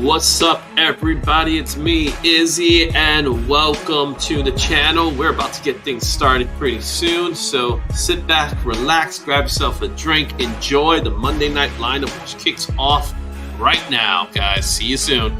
What's up, everybody? It's me, Izzy, and welcome to the channel. We're about to get things started pretty soon, so sit back, relax, grab yourself a drink, enjoy the Monday night lineup, which kicks off right now, guys. See you soon.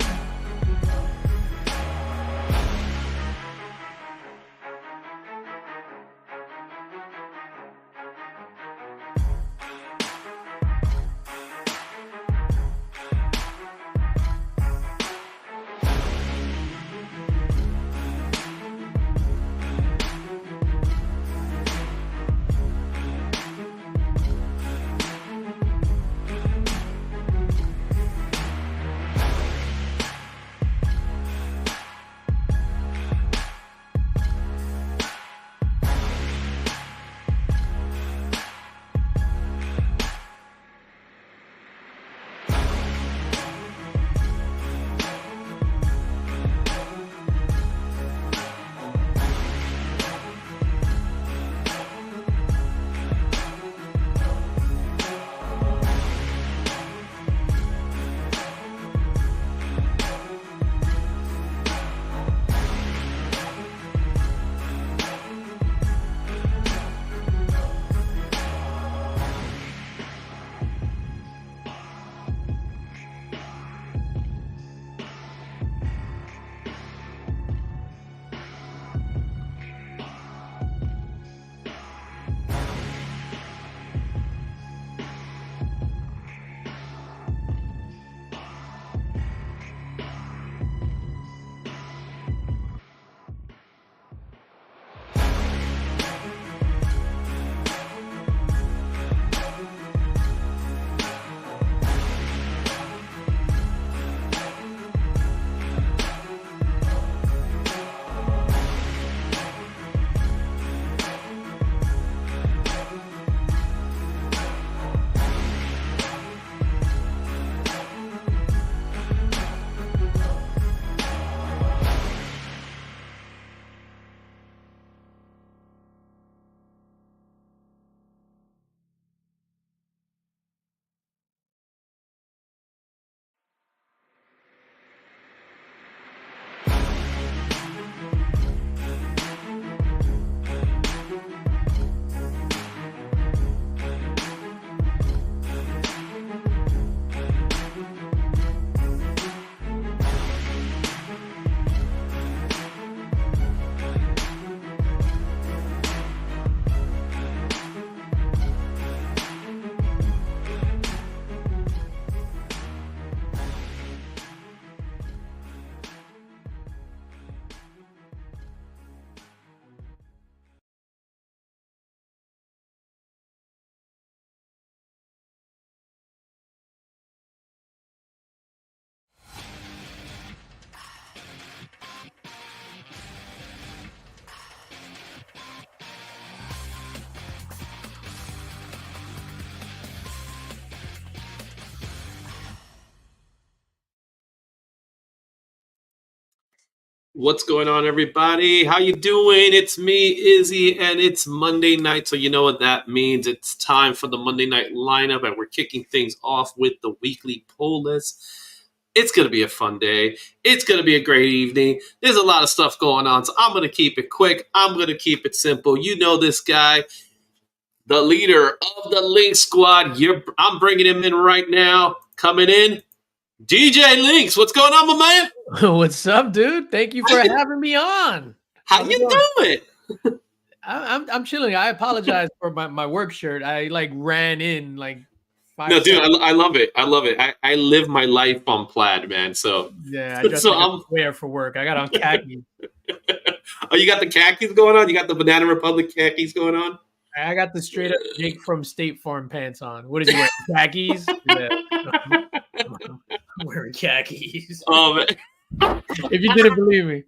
What's going on, everybody? How you doing? It's me, Izzy, and it's Monday night, so you know what that means. It's time for the Monday night lineup, and we're kicking things off with the weekly pull list. It's going to be a fun day. It's going to be a great evening. There's a lot of stuff going on, so I'm going to keep it quick. I'm going to keep it simple. You know this guy, the leader of the Linx squad. I'm bringing him in right now. Coming in, DJ Linx. What's going on, my man? What's up, dude? Thank you for having me on. How you doing? I'm chilling. I apologize for my work shirt. I ran in like 5 No, dude, seconds. I love it. I love it. I live my life on plaid, man. So Yeah, I just wear for work. I got on khakis. Oh, you got the khakis going on? You got the Banana Republic khakis going on? I got the straight up Jake from State Farm pants on. What is he wearing? Khakis? Yeah. I'm wearing khakis. Oh, man. If you didn't believe me.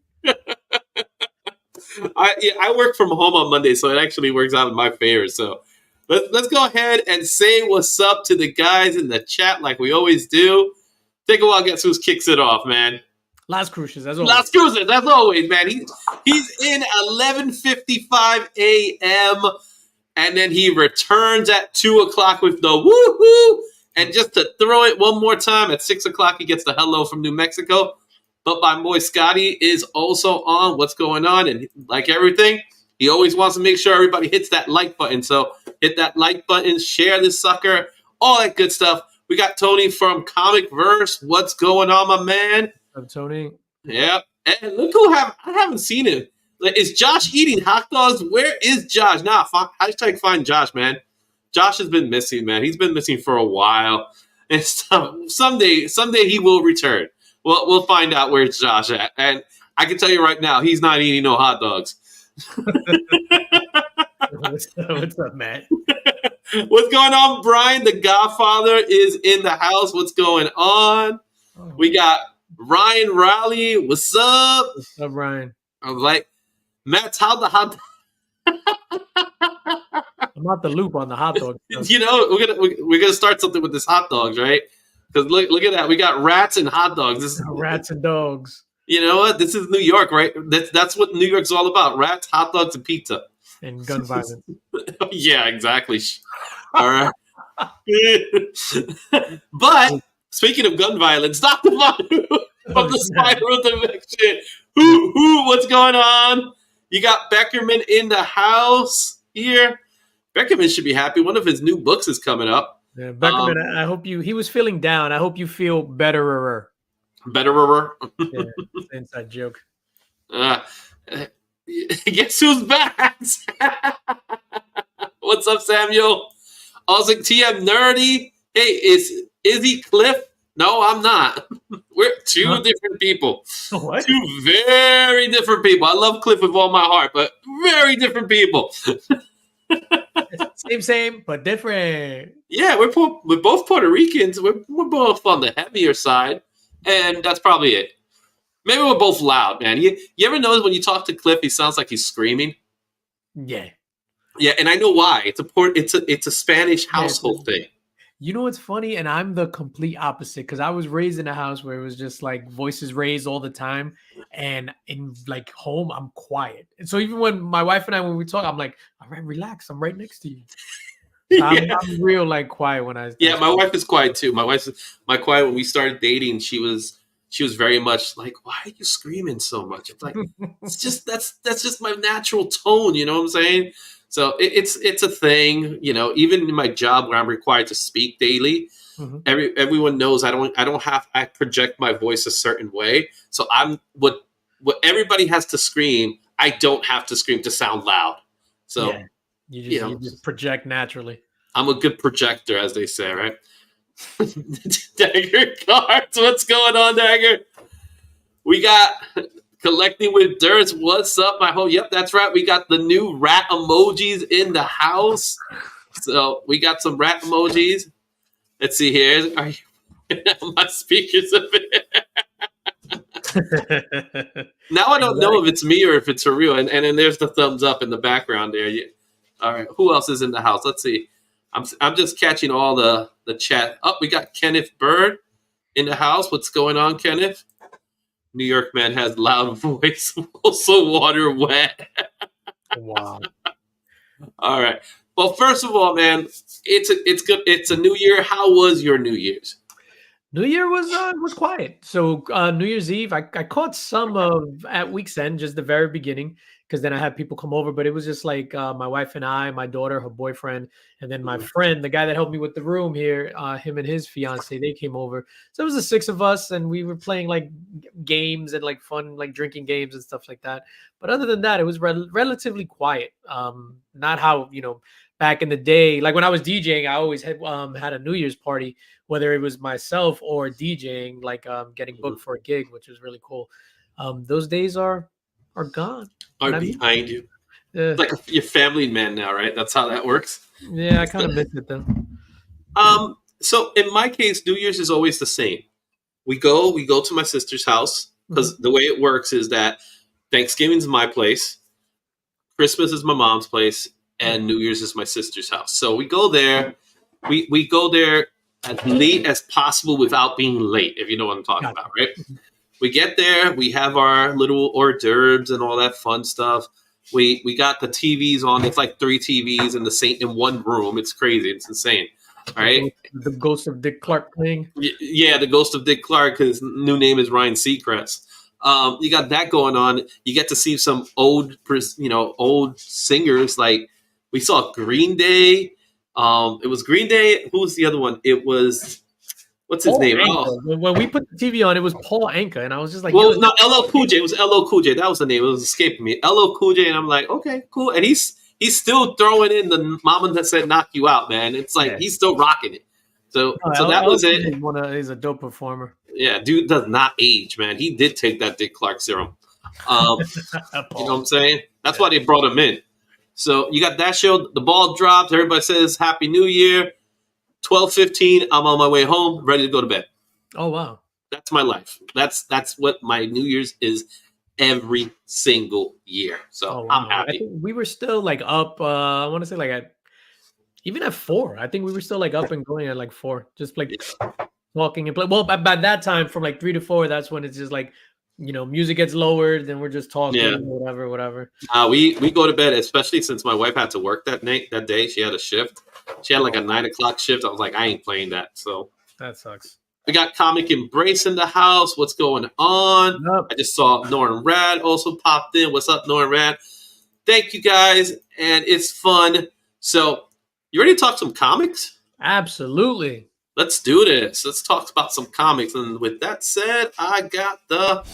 I work from home on Monday, so it actually works out in my favor. So let's go ahead and say what's up to the guys in the chat like we always do. Take a while, guess who kicks it off, man? Las Cruces, as always. Las Cruces, as always, man. He's in 11:55 a.m. and then he returns at 2 o'clock with the woohoo And just to throw it one more time, at 6 o'clock, he gets the hello from New Mexico. But my boy Scotty is also on. What's going on? And like everything, he always wants to make sure everybody hits that like button. So hit that like button, share this sucker, all that good stuff. We got Tony from Comic Verse. What's going on, my man? I'm Tony. Yep. And look who I haven't seen him. Is Josh eating hot dogs? Where is Josh? Hashtag find Josh, man. Josh has been missing, man. He's been missing for a while. And someday he will return. We'll find out where's Josh at. And I can tell you right now, he's not eating no hot dogs. What's up, Matt? What's going on, Brian? The Godfather is in the house. What's going on? We got Ryan Riley. What's up? What's up, Ryan? I'm like, Matt's how the hot. I'm out the loop on the hot dog stuff. You know, we're gonna start something with this hot dogs, right? Because look at that, we got rats and hot dogs. This is Rats and dogs. You know what? This is New York, right? That's what New York's all about: rats, hot dogs, and pizza. And gun violence. Yeah, exactly. All right. But speaking of gun violence, Dr. Manu from the Spiral Dimension. Who? What's going on? You got Beckerman in the house here. Beckerman should be happy. One of his new books is coming up. Yeah, Beckerman, I hope he was feeling down. I hope you feel betterer. Betterer. Yeah, inside joke. Guess who's back? What's up, Samuel? Ozzy TM Nerdy. Hey, is Izzy Cliff? No, I'm not. We're two different people. What? Two very different people. I love Cliff with all my heart, but very different people. Same, but different. Yeah, we're both Puerto Ricans. We're both on the heavier side, and that's probably it. Maybe we're both loud, man. You ever notice when you talk to Cliff, he sounds like he's screaming? Yeah. Yeah, and I know why. It's a Spanish household thing. You know what's funny? And I'm the complete opposite because I was raised in a house where it was just like voices raised all the time. And in like home, I'm quiet. And so even when my wife and I, when we talk, I'm like, all right, relax. I'm right next to you. So I'm real like quiet when I. Yeah, my wife is quiet too. My quiet when we started dating, she was very much like, why are you screaming so much? It's like, it's just that's just my natural tone. You know what I'm saying? So it's a thing, you know. Even in my job where I'm required to speak daily, everyone knows I project my voice a certain way. So I'm what everybody has to scream. I don't have to scream to sound loud. So you just project naturally. I'm a good projector, as they say, right? Dagger cards, what's going on, Dagger? We got. Collecting with Dirts, what's up? Yep, that's right. We got the new rat emojis in the house. So we got some rat emojis. Let's see here. My speakers a bit. Now I don't know if it's me or if it's for real. And then there's the thumbs up in the background there. All right, who else is in the house? Let's see. I'm just catching all the chat. Oh, we got Kenneth Bird in the house. What's going on, Kenneth? New York man has loud voice, also water wet. Wow. All right. Well, first of all, man, it's good. It's a new year. How was your New Year's? New Year was quiet. So New Year's Eve, I caught some of at week's end, just the very beginning, because then I had people come over. But it was just like my wife and I, my daughter, her boyfriend, and then my friend, the guy that helped me with the room here, him and his fiance, they came over. So it was the six of us, and we were playing like games and like fun, like drinking games and stuff like that. But other than that, it was relatively quiet. Not how, back in the day, like when I was DJing, I always had a New Year's party, whether it was myself or DJing, like getting booked for a gig, which was really cool. Those days are gone. Are behind you. Like your family man now, right? That's how that works. Yeah, I kind of miss it though. So in my case, New Year's is always the same. We go to my sister's house because the way it works is that Thanksgiving's my place, Christmas is my mom's place, and New Year's is my sister's house. So we go there. We go there as late as possible without being late, if you know what I'm talking about, right? We get there, we have our little hors d'oeuvres and all that fun stuff. We got the TVs on. It's like 3 TVs in one room. It's crazy. It's insane. All right. The ghost of Dick Clark playing. Yeah, the ghost of Dick Clark. His new name is Ryan Seacrest. You got that going on. You get to see some old singers. Like we saw Green Day. It was Green Day. Who was the other one? It was what's his name? Oh, when we put the TV on, it was Paul Anka, and I was just like, well, no, LL Cool J. It was LL Cool J. That was the name. It was escaping me. LL Cool J. And I'm like, okay, cool. And he's still throwing in the mama that said knock you out, man. It's like he's still rocking it. So that was it. He's a dope performer. Yeah, dude does not age, man. He did take that Dick Clark serum. You know what I'm saying? That's why they brought him in. So you got that show. The ball dropped. Everybody says Happy New Year. 12:15. I'm on my way home, ready to go to bed. Oh wow, that's my life. That's what my New Year's is every single year. So I'm happy. I think we were still like up. I want to say like even at 4. I think we were still like up and going at like 4, just like talking and play. Well, by that time, from like 3 to 4, that's when it's just like, music gets lowered, then we're just talking, whatever. We go to bed, especially since my wife had to work that day. She had a shift. She had like a 9 o'clock shift. I was like, I ain't playing that. So that sucks. We got Comic Embrace in the house. What's going on? Yep. I just saw Norrin Rad also popped in. What's up, Norrin Rad? Thank you guys, and it's fun. So, you ready to talk some comics? Absolutely. Let's do this. Let's talk about some comics. And with that said, I got the...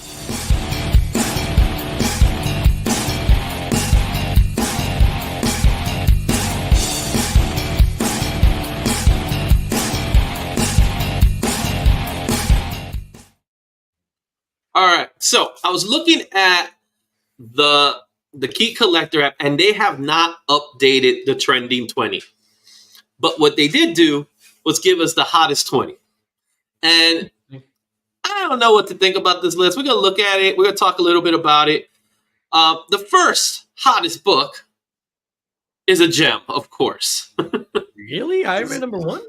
All right, so I was looking at the Key Collector app, and they have not updated the trending 20. But what they did do was give us the hottest 20. And I don't know what to think about this list. We're going to look at it. We're going to talk a little bit about it. The first hottest book is a gem, of course. Really? Iron Man #1?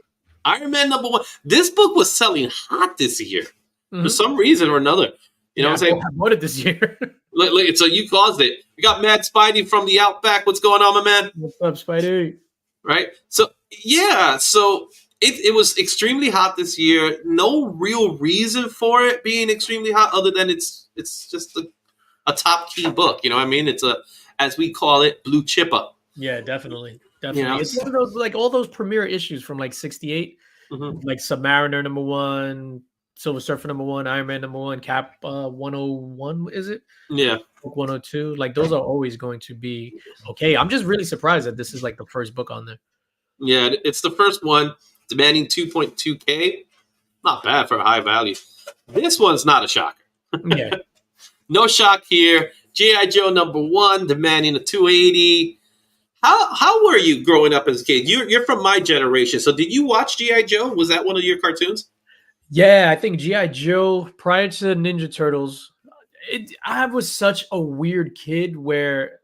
Iron Man #1. This book was selling hot this year for some reason or another. You know what I'm saying? I bought it this year. Look, so you caused it. We got Mad Spidey from the Outback. What's going on, my man? What's up, Spidey? Right? So, yeah. So, it was extremely hot this year. No real reason for it being extremely hot other than it's just a top key book. You know what I mean? It's as we call it, blue chipper. Yeah, definitely. You know? It's one of those, like all those premiere issues from like 68, like Submariner #1, Silver Surfer #1, Iron Man #1, Cap 101, is it? Yeah. Book 102. Like those are always going to be okay. I'm just really surprised that this is like the first book on there. Yeah, it's the first one, demanding 2.2K. Not bad for a high value. This one's not a shocker. Yeah. No shock here. G.I. Joe #1, demanding a 280. How were you growing up as a kid? You're from my generation, so did you watch G.I. Joe? Was that one of your cartoons? Yeah, I think G.I. Joe, prior to Ninja Turtles, I was such a weird kid where...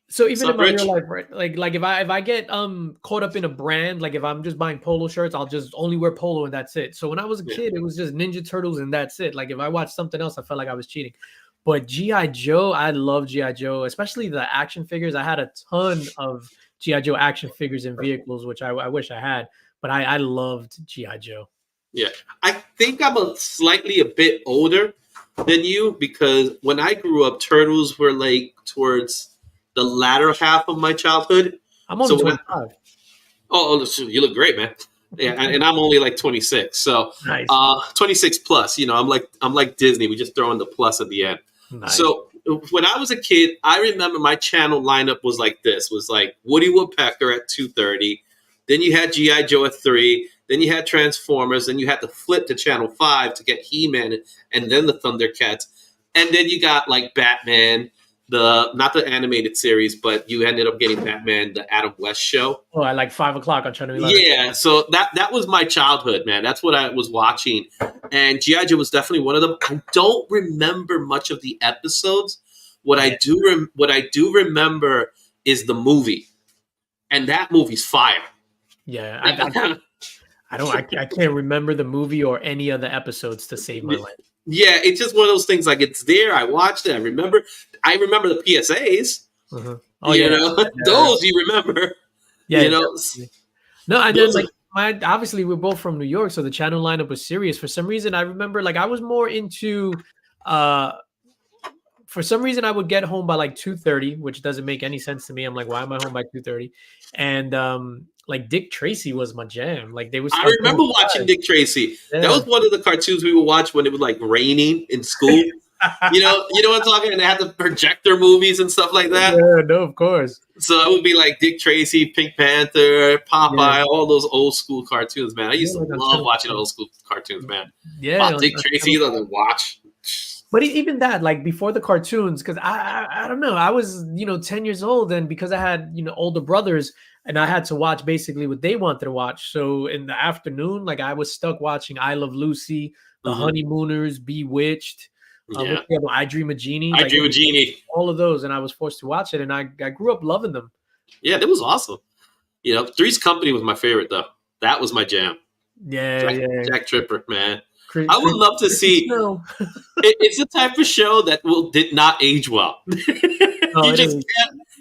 So even in my real life, right? Like if I get caught up in a brand, like if I'm just buying polo shirts, I'll just only wear polo and that's it. So when I was a kid, it was just Ninja Turtles and that's it. Like if I watched something else, I felt like I was cheating. But G.I. Joe, I love G.I. Joe, especially the action figures. I had a ton of G.I. Joe action figures and vehicles, which I wish I had. But I loved G.I. Joe. Yeah, I think I'm slightly a bit older than you because when I grew up, Turtles were like towards the latter half of my childhood. I'm only 25. You look great, man. Yeah, and I'm only like 26. So nice. 26 plus. You know, I'm like Disney. We just throw in the plus at the end. Nice. So when I was a kid, I remember my channel lineup was like this. Was like Woody Woodpecker at 2:30. Then you had G.I. Joe at 3. Then you had Transformers. Then you had to flip to channel 5 to get He-Man and then the Thundercats. And then you got like Batman. Not the animated series, but you ended up getting Batman, the Adam West show. Oh, at like 5 o'clock on Channel 11. Yeah, so that was my childhood, man. That's what I was watching. And G.I. Joe was definitely one of them. I don't remember much of the episodes. What I do remember is the movie. And that movie's fire. Yeah, I can't remember the movie or any of the episodes to save my life. Yeah, it's just one of those things. Like it's there. I watched it. I remember the PSAs. Oh, you know, those you remember. Yeah. You know. No, I did like obviously we're both from New York, so the channel lineup was serious. For some reason, I remember like I was more into for some reason I would get home by like 2:30, which doesn't make any sense to me. I'm like, why am I home by 2:30? And like Dick Tracy was my jam. Like they would I start remember doing watching live. Dick Tracy. That Yeah. was one of the cartoons we would watch when it was like raining in school. You know what I'm talking? And they had the projector movies and stuff like that. Yeah, no, of course. So it would be like Dick Tracy, Pink Panther, Yeah. Popeye, all those old school cartoons, man. I Yeah, used to like on love channel watching old school cartoons, man. yeah, Wow, Dick on Tracy, channel you doesn't watch. But even that, like before the cartoons, because I don't know, I was 10 years old, and because I had older brothers, and I had to watch basically what they wanted to watch. So in the afternoon, like I was stuck watching I Love Lucy, The Hmm. Honeymooners, Bewitched, Yeah, what's the other one? I Dream of Jeannie, I like Dream of Genie. all of those, and I was forced to watch it, and I grew up loving them. Yeah, that was awesome. Three's Company was my favorite though. That was my jam. Yeah, Jack, yeah. Jack Tripper, man. Chris, I would Chris, love to Christy see. Snow. It's the type of show that did not age well. No, you it just is.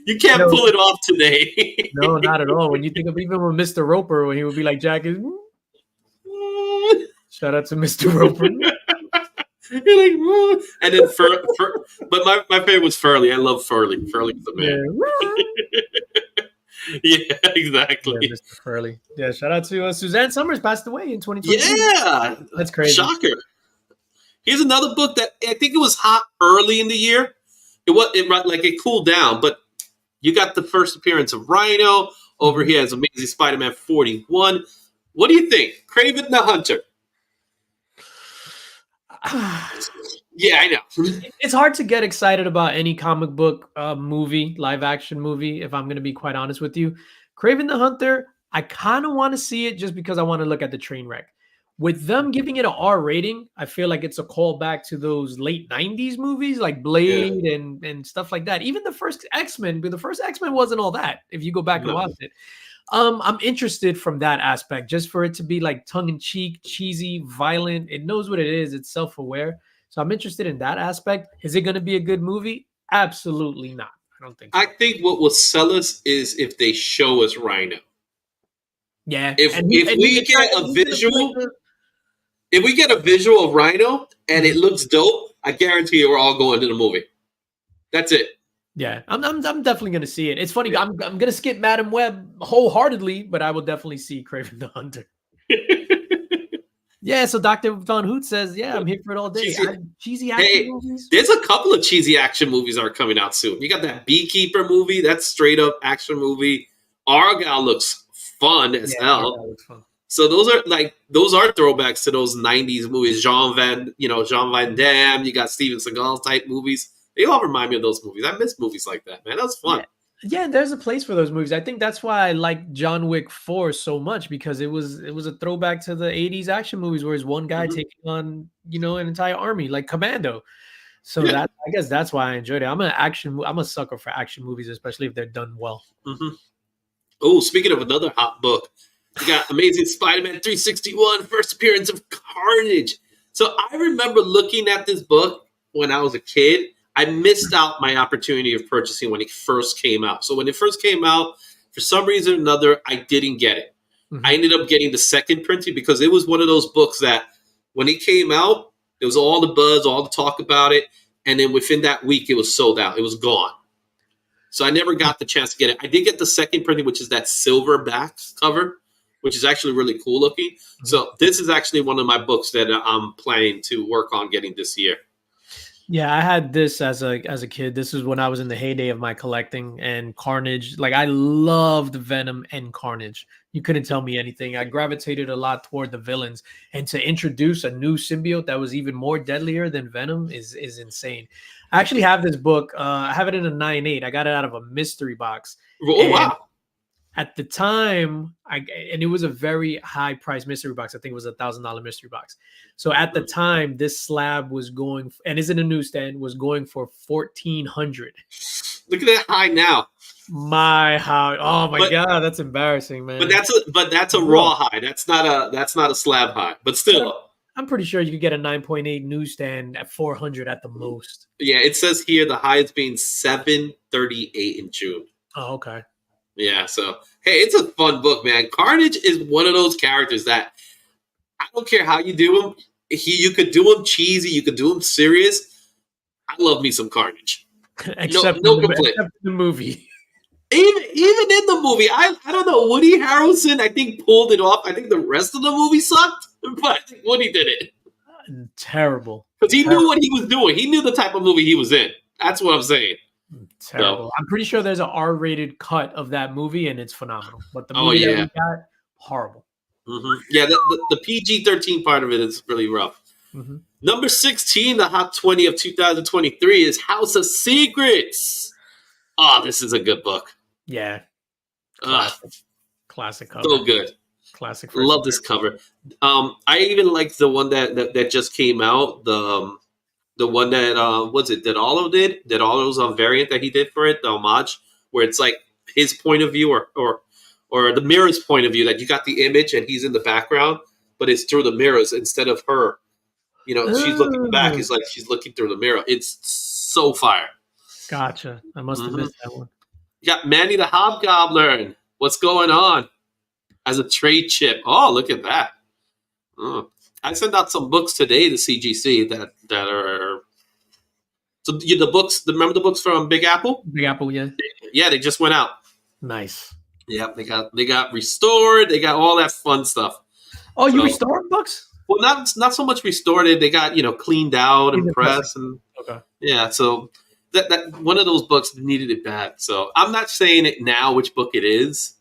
you can't No, pull it off today. no, not at all. When you think of even with Mr. Roper, when he would be like, Jack is. Shout out to Mr. Roper. You're like, "Whoa." And then but my favorite was Furley. I love Furley. Furley was the man. Yeah, exactly. Yeah, Mr. Furley. Yeah, shout out to Suzanne Summers passed away in 2022. Yeah, That's crazy. shocker. Here's another book that I think it was hot early in the year. It cooled down, but you got the first appearance of Rhino over here as Amazing Spider-Man 41. What do you think, Kraven the Hunter? Yeah, I know. It's hard to get excited about any comic book movie, live action movie, if I'm going to be quite honest with you. Kraven the Hunter, I kind of want to see it just because I want to look at the train wreck. With them giving it an R rating, I feel like it's a callback to those late 90s movies like Blade and stuff like that. Even the first X-Men, but the first X-Men wasn't all that if you go back and watch it. I'm interested from that aspect, just for it to be like tongue-in-cheek, cheesy, violent. It knows what it is. It's self-aware. So I'm interested in that aspect. Is it going to be a good movie? Absolutely not. I don't think so. I think what will sell us is if they show us Rhino. Yeah. If we get a visual of Rhino and it looks dope, I guarantee you we're all going to the movie. That's it. Yeah, I'm definitely going to see it. It's funny. Yeah. I'm going to skip Madam Web wholeheartedly, but I will definitely see Kraven the Hunter. Yeah, so Dr. Von Hoot says, yeah, I'm here for it all day. Cheesy action movies? There's a couple of cheesy action movies that are coming out soon. You got that Beekeeper movie. That's straight up action movie. Argyle looks fun as hell. Argyle looks fun. So those are throwbacks to those 90s movies. Jean Van Damme. You got Steven Seagal type movies. They all remind me of those movies. I miss movies like that, man. That was fun. Yeah, there's a place for those movies. I think that's why I like John Wick 4 so much, because it was a throwback to the 80s action movies where it's one guy taking on, an entire army like Commando. So I guess that's why I enjoyed it. I'm a sucker for action movies, especially if they're done well. Mm-hmm. Oh, speaking of another hot book, you got Amazing Spider-Man 361, first appearance of Carnage. So I remember looking at this book when I was a kid. I missed out my opportunity of purchasing when it first came out. So when it first came out, for some reason or another, I didn't get it. Mm-hmm. I ended up getting the second printing because it was one of those books that when it came out, there was all the buzz, all the talk about it. And then within that week, it was sold out. It was gone. So I never got the chance to get it. I did get the second printing, which is that silver back cover, which is actually really cool looking. Mm-hmm. So this is actually one of my books that I'm planning to work on getting this year. Yeah, I had this as a kid. This is when I was in the heyday of my collecting, and Carnage. Like, I loved Venom and Carnage. You couldn't tell me anything. I gravitated a lot toward the villains, and to introduce a new symbiote that was even more deadlier than Venom is insane. I actually have this book. I have it in a 9.8. I got it out of a mystery box. Oh, wow. At the time, and it was a very high price mystery box. I think it was $1,000 mystery box. So at the time, this slab was going, and is in a newsstand, was going for $1,400. Look at that high now. My high! Oh my god, that's embarrassing, man. But that's a raw high. That's not a slab high. But still, I'm pretty sure you could get a 9.8 newsstand at $400 at the most. Yeah, it says here the high is being $738 in June. Oh, okay. Yeah, so hey, it's a fun book, man. Carnage is one of those characters that I don't care how you do him. You could do him cheesy, you could do him serious. I love me some Carnage. except No complaint. except in the movie. Even in the movie, I don't know. Woody Harrelson, I think, pulled it off. I think the rest of the movie sucked, but I think Woody did it Terrible. because he knew what he was doing. He knew the type of movie he was in. That's what I'm saying. Terrible. So, I'm pretty sure there's an R-rated cut of that movie, and it's phenomenal. But the oh movie that yeah, we got, horrible. yeah. The PG-13 part of it is really rough. Number 16, the Hot 20 of 2023 is House of Secrets. Oh, this is a good book. Yeah. Classic cover. So good. Classic. Love this cover. I even like the one that just came out. The one that that Oliver did. That Oliver's variant that he did for it, the homage, where it's like his point of view or the mirror's point of view, that you got the image and he's in the background, but it's through the mirrors instead of her. You know, she's looking back. It's like she's looking through the mirror. It's so fire. Gotcha. I must have missed that one. You got Manny the Hobgoblin. What's going on? As a trade chip. Oh, look at that. Oh. I sent out some books today to CGC that are. So the books. Remember the books from Big Apple? Big Apple, yeah. Yeah, they just went out. Nice. Yep, they got restored. They got all that fun stuff. Oh, you restored books? Well, not so much restored. They got cleaned out and pressed and okay. Yeah, so that one of those books needed it bad. So I'm not saying it now which book it is,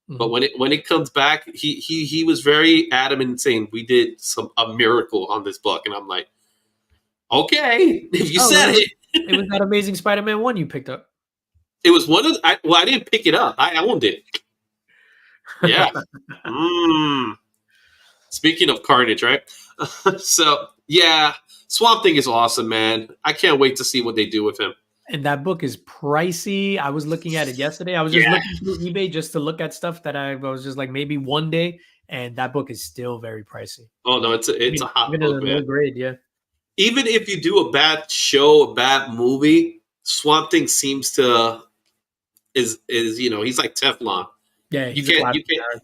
but when it comes back, he was very adamant in saying we did a miracle on this book, and I'm like, okay, if you said it. It was that Amazing Spider-Man 1 you picked up. It was one of I didn't pick it up. I owned it. Yeah. Speaking of Carnage, right? So yeah, Swamp Thing is awesome, man. I can't wait to see what they do with him. And that book is pricey. I was looking at it yesterday. I was just looking through eBay just to look at stuff that I was just like maybe one day, and that book is still very pricey. Oh no, it's a hot book, man. Low grade, yeah. Even if you do a bad show, a bad movie, Swamp Thing seems to is he's like Teflon. Yeah, you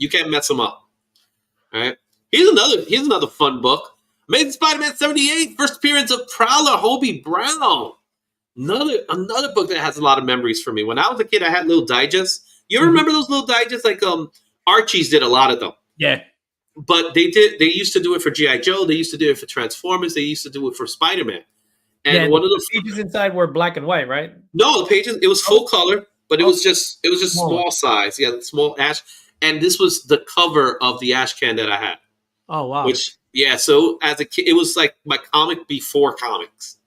can't mess him up. All right. Here's another fun book. Amazing Spider-Man 78, first appearance of Prowler, Hobie Brown. Another book that has a lot of memories for me. When I was a kid, I had little digests. You ever remember those little digests? Like Archie's did a lot of them. Yeah. But they used to do it for G.I. Joe, they used to do it for Transformers, they used to do it for Spider-Man. And one of the pages inside were black and white, right? No, the pages, it was full color, but it was just small size. Yeah, small ash. And this was the cover of the ash can that I had. Oh wow. So as a kid, it was like my comic before comics,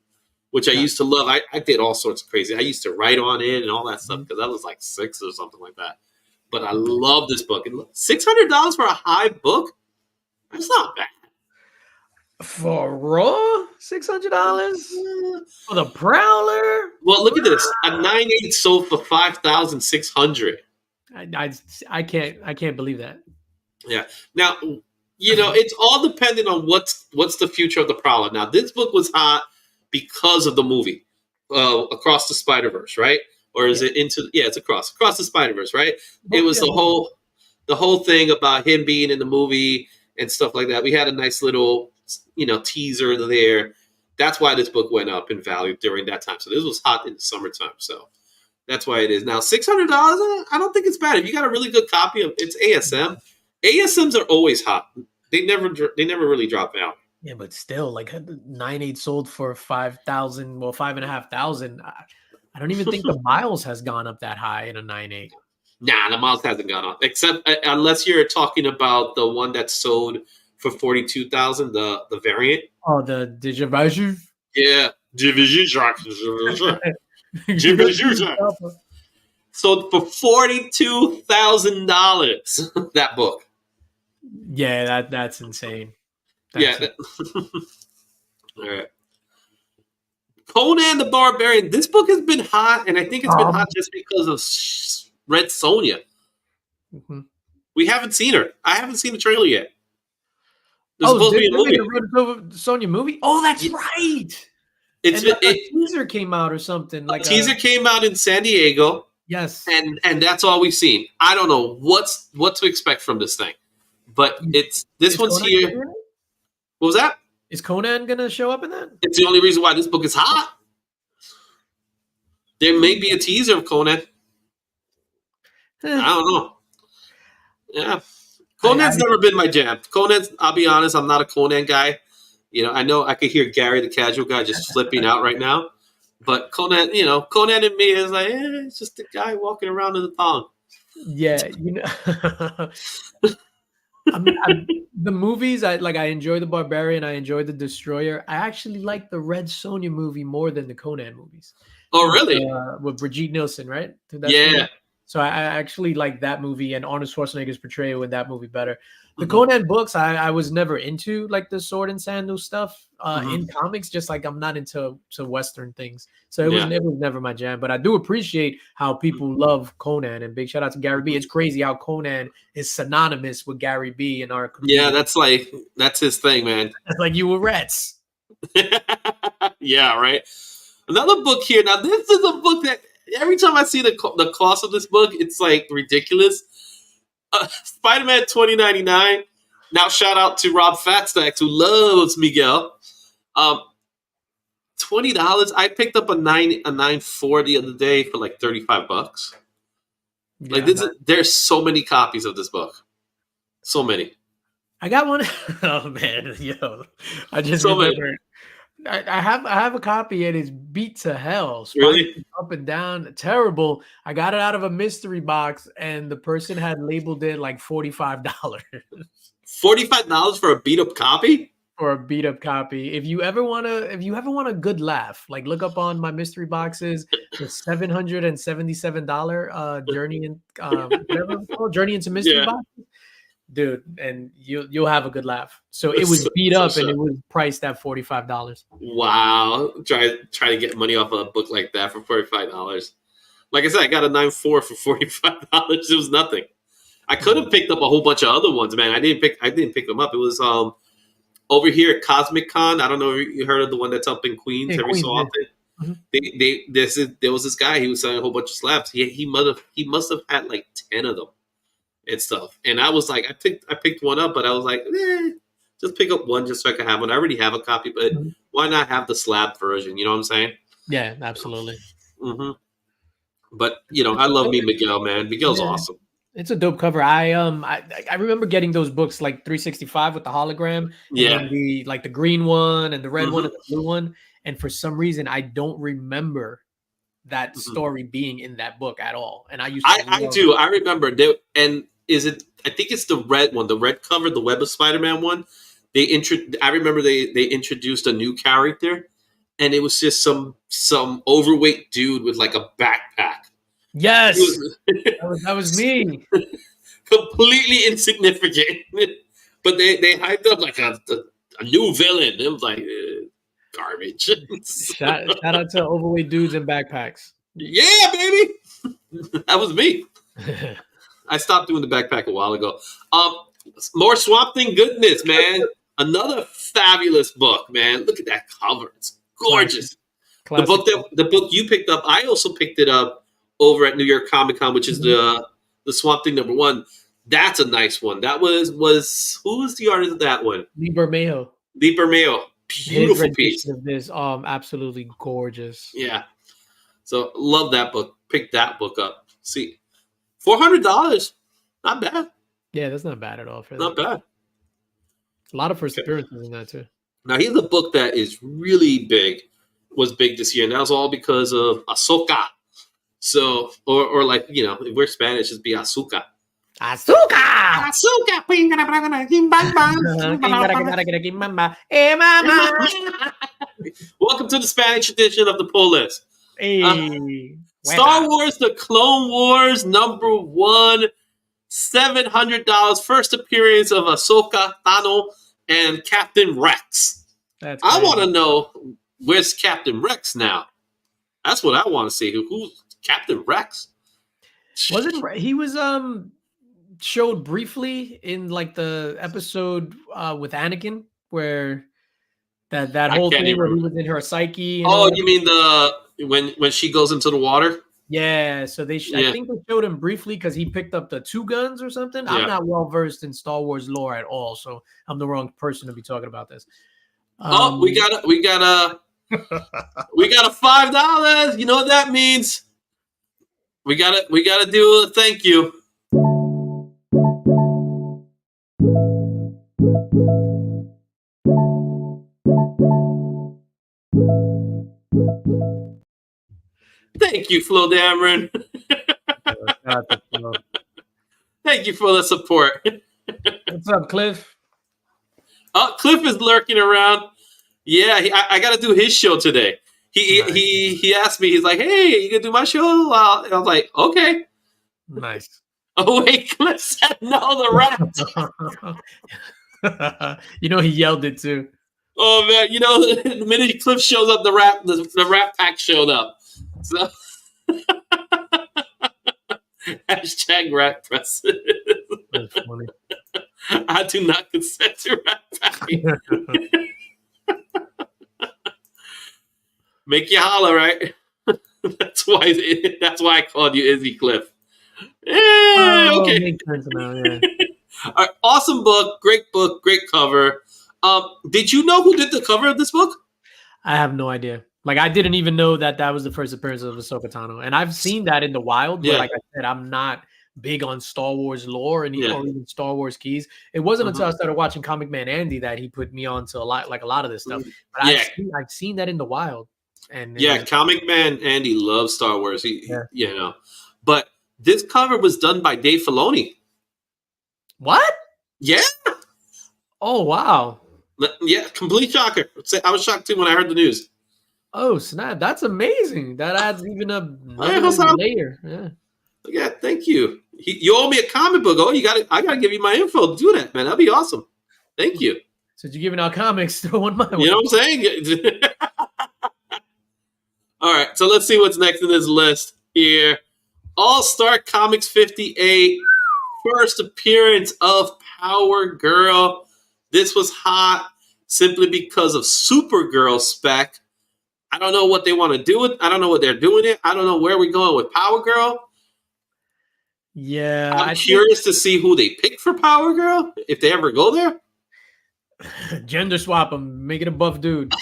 which I used to love. I did all sorts of crazy. I used to write on it and all that stuff because I was like 6 or something like that. But I love this book. And $600 for a high book? That's not bad. For raw? $600? For the Prowler? Well, look at this. A 9/8 sold for $5,600. I can't believe that. Yeah. Now, it's all dependent on what's the future of the Prowler. Now, this book was hot because of the movie, Across the Spider-Verse, right? Or is it it's across the Spider-Verse, right? It was the whole thing about him being in the movie and stuff like that. We had a nice little, teaser there. That's why this book went up in value during that time. So this was hot in the summertime. So that's why it is. Now, $600, I don't think it's bad. If you got a really good copy of it's ASM. ASMs are always hot. They never really drop out. Yeah, but still, like 9/8 sold for 5,000, well, 5,500. I don't even think the miles has gone up that high in a 9/8. Nah, the miles hasn't gone up, except unless you're talking about the one that sold for 42,000, the variant. Oh, the IzzyVerse. Yeah, sold for $42,000. That book. Yeah, that's insane. All right. Conan the Barbarian. This book has been hot, and I think it's been hot just because of Red Sonja. Mm-hmm. We haven't seen her. I haven't seen the trailer yet. There's supposed to be a movie. Red Sonja movie? Oh, that's right. A teaser came out or something. Teaser came out in San Diego. Yes. and that's all we've seen. I don't know what to expect from this thing, but this Is one's Conan gonna here. be in it? What was that? Is Conan gonna show up in that? It's the only reason why this book is hot. There may be a teaser of Conan. I don't know. Yeah. Conan's never been my jam. I'll be honest, I'm not a Conan guy. I know I could hear Gary the casual guy just flipping out right now. But Conan, Conan and me is like, it's just a guy walking around in the thong. Yeah, the movies, I enjoy the Barbarian, I enjoy the Destroyer. I actually like the Red Sonja movie more than the Conan movies. Oh, really? With Brigitte Nielsen, right? Yeah. So I actually like that movie and Arnold Schwarzenegger's portrayal in that movie better. The Conan books, I was never into like the sword and sandal stuff in comics. Just like I'm not into Western things, so it was never my jam. But I do appreciate how people love Conan, and big shout out to Gary B. It's crazy how Conan is synonymous with Gary B. in our community. Yeah, that's his thing, man. That's like you were Reds. Yeah, right. Another book here. Now this is a book that every time I see the cost of this book, it's like ridiculous. Spider-Man 2099. Now shout out to Rob Fatstacks who loves Miguel. $20. I picked up a 9.4 the other day for like $35. Yeah, there's so many copies of this book. So many. I got one. Oh man, yo! I just So remembered. I have a copy and it's beat to hell. Really? Up and down, terrible. I got it out of a mystery box, and the person had labeled it like $45. $45 for a beat up copy? For a beat up copy. If you ever want a good laugh, like look up on my mystery boxes the $777 Journey in whatever it's called, Journey into Mystery Box. Dude, and you'll have a good laugh. So it was beat up and it was priced at $45. Wow. Try to get money off a book like that for $45. Like I said, I got a 9.4 for $45. It was nothing. I could have picked up a whole bunch of other ones, man. I didn't pick them up. It was over here at Cosmic Con. I don't know if you heard of the one that's up in Queens every so often. Mm-hmm. There was this guy. He was selling a whole bunch of slabs. He must have had like 10 of them and stuff. And I was like, I picked one up, but I was like, just pick up one just so I can have one. I already have a copy, but why not have the slab version? You know what I'm saying? Yeah, absolutely. Mm-hmm. But I love me Miguel, man. Miguel's awesome. It's a dope cover. I remember getting those books like 365 with the hologram, and the green one and the red one and the blue one. And for some reason, I don't remember that story being in that book at all. And I used to I do. I remember. And is it? I think it's the red one, the red cover, the Web of Spider-Man one. I remember they introduced a new character, and it was just some overweight dude with like a backpack. Yes, that was me. Completely insignificant, but they hyped up like a new villain. It was like garbage. Shout out to overweight dudes in backpacks. Yeah, baby, that was me. I stopped doing the backpack a while ago. More Swamp Thing goodness, man. Another fabulous book, man. Look at that cover; it's gorgeous. Classic. The book you picked up, I also picked it up over at New York Comic Con, which is the Swamp Thing #1. That's a nice one. That was who was the artist of that one? Lee Bermejo. Beautiful piece. Of this, absolutely gorgeous. Yeah. So love that book. Pick that book up. See, $400, not bad. Yeah, that's not bad at all for that. Not bad. A lot of first appearances in that too. Now here's a book that is really big. Was big this year, and that was all because of Ahsoka. So, or like, if we're Spanish, it'd be azúcar. Azúcar! Azúcar! Welcome to the Spanish edition of the Pull List. Hey, Star Wars, The Clone Wars, #1, $700. First appearance of Ahsoka, Tano, and Captain Rex. I want to know, where's Captain Rex now? That's what I want to see. Who's Captain Rex? He was showed briefly in like the episode with Anakin where that whole thing where he was in her psyche. You mean when she goes into the water? Yeah, so I Yeah, think they showed him briefly because he picked up the 2 guns or something. I'm yeah. not well versed in Star Wars lore at all, so I'm the wrong person to be talking about this. Oh, we got a $5. You know what that means? We gotta do a thank you. Thank you, Flo Dameron. Thank you for the support. What's up, Cliff? Oh, Cliff is lurking around. Yeah, I got to do his show today. He asked me. He's like, "Hey, you gonna do my show?" And I was like, "Okay." Nice. Oh wait, Cliff said no. The rat. You know he yelled it too. Oh man, the minute Cliff shows up, the rat pack showed up. So hashtag rat press. That's funny. I do not consent to rat packing. Make you holler, right? That's why I called you Izzy Cliff. Okay. Makes sense now, yeah. All right, awesome book, great cover. Did you know who did the cover of this book? I have no idea. Like, I didn't even know that was the first appearance of Ahsoka Tano, and I've seen that in the wild. But like I said, I'm not big on Star Wars lore or even Star Wars keys. It wasn't until I started watching Comic Man Andy that he put me on to a lot of this stuff. But I've seen that in the wild. And Comic Man Andy loves Star Wars. But this cover was done by Dave Filoni. What? Yeah. Oh wow. Yeah, complete shocker. I was shocked too when I heard the news. Oh snap! That's amazing. That adds even another layer. Yeah. Yeah, thank you. You owe me a comic book. Oh, I gotta give you my info to do that, man. That'd be awesome. Thank you. Since you're giving out comics, throw one my way. You know what I'm saying? All right, so let's see what's next in this list here. All-Star Comics 58, first appearance of Power Girl. This was hot simply because of Supergirl spec. I don't know what they want to do with. I don't know what they're doing it. I don't know where we're going with Power Girl. Yeah, I'm curious to see who they pick for Power Girl if they ever go there. Gender swap them, make it a buff dude.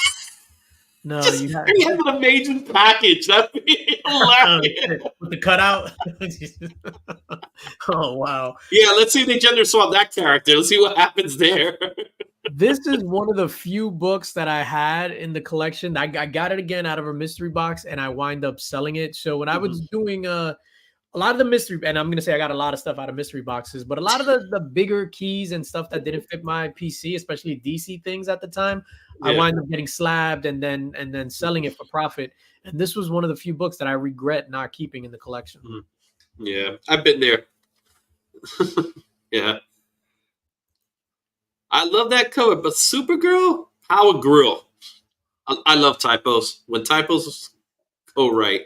No, you have an amazing package. That'd be hilarious. With the cutout. Oh wow. Yeah, let's see if they gender swap that character. Let's see what happens there. This is one of the few books that I had in the collection. I got it again out of a mystery box, and I wind up selling it. So when I was doing a lot of the mystery, and I'm going to say I got a lot of stuff out of mystery boxes, but a lot of the bigger keys and stuff that didn't fit my PC, especially DC things at the time, I wind up getting slabbed and then selling it for profit. And this was one of the few books that I regret not keeping in the collection. Yeah, I've been there. Yeah. I love that cover, but Supergirl, Power Girl. I love typos. When typos go right.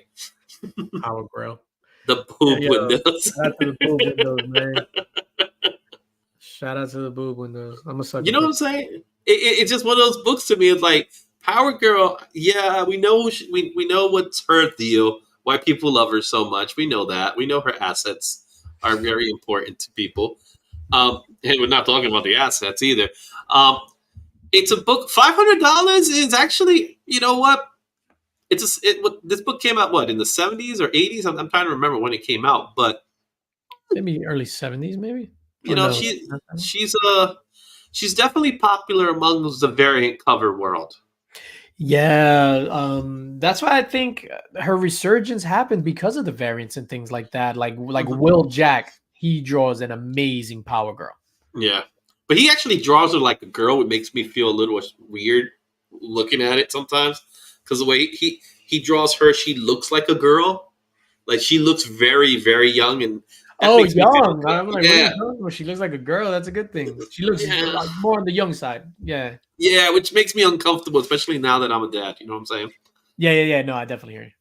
Power Girl. The boob windows. Shout out to the boob windows, man. Shout out to the boob windows. I'm a sucker. You know what I'm saying? It's just one of those books to me. It's like Power Girl. Yeah, we know we know what's her deal. Why people love her so much. We know that. We know her assets are very important to people. And we're not talking about the assets either. It's a book. $500 is actually. You know what? This book came out in the 70s or 80s? I'm trying to remember when it came out, but maybe early 70s, maybe. She's definitely popular among the variant cover world. Yeah, that's why I think her resurgence happened because of the variants and things like that. Like Will Jack, he draws an amazing Power Girl. Yeah, but he actually draws her like a girl. It makes me feel a little weird looking at it sometimes. Because the way he draws her, she looks like a girl. Like, she looks very, very young. And young. I'm like, well, she looks like a girl. That's a good thing. She looks more on the young side. Yeah. Yeah, which makes me uncomfortable, especially now that I'm a dad. You know what I'm saying? Yeah. No, I definitely hear you.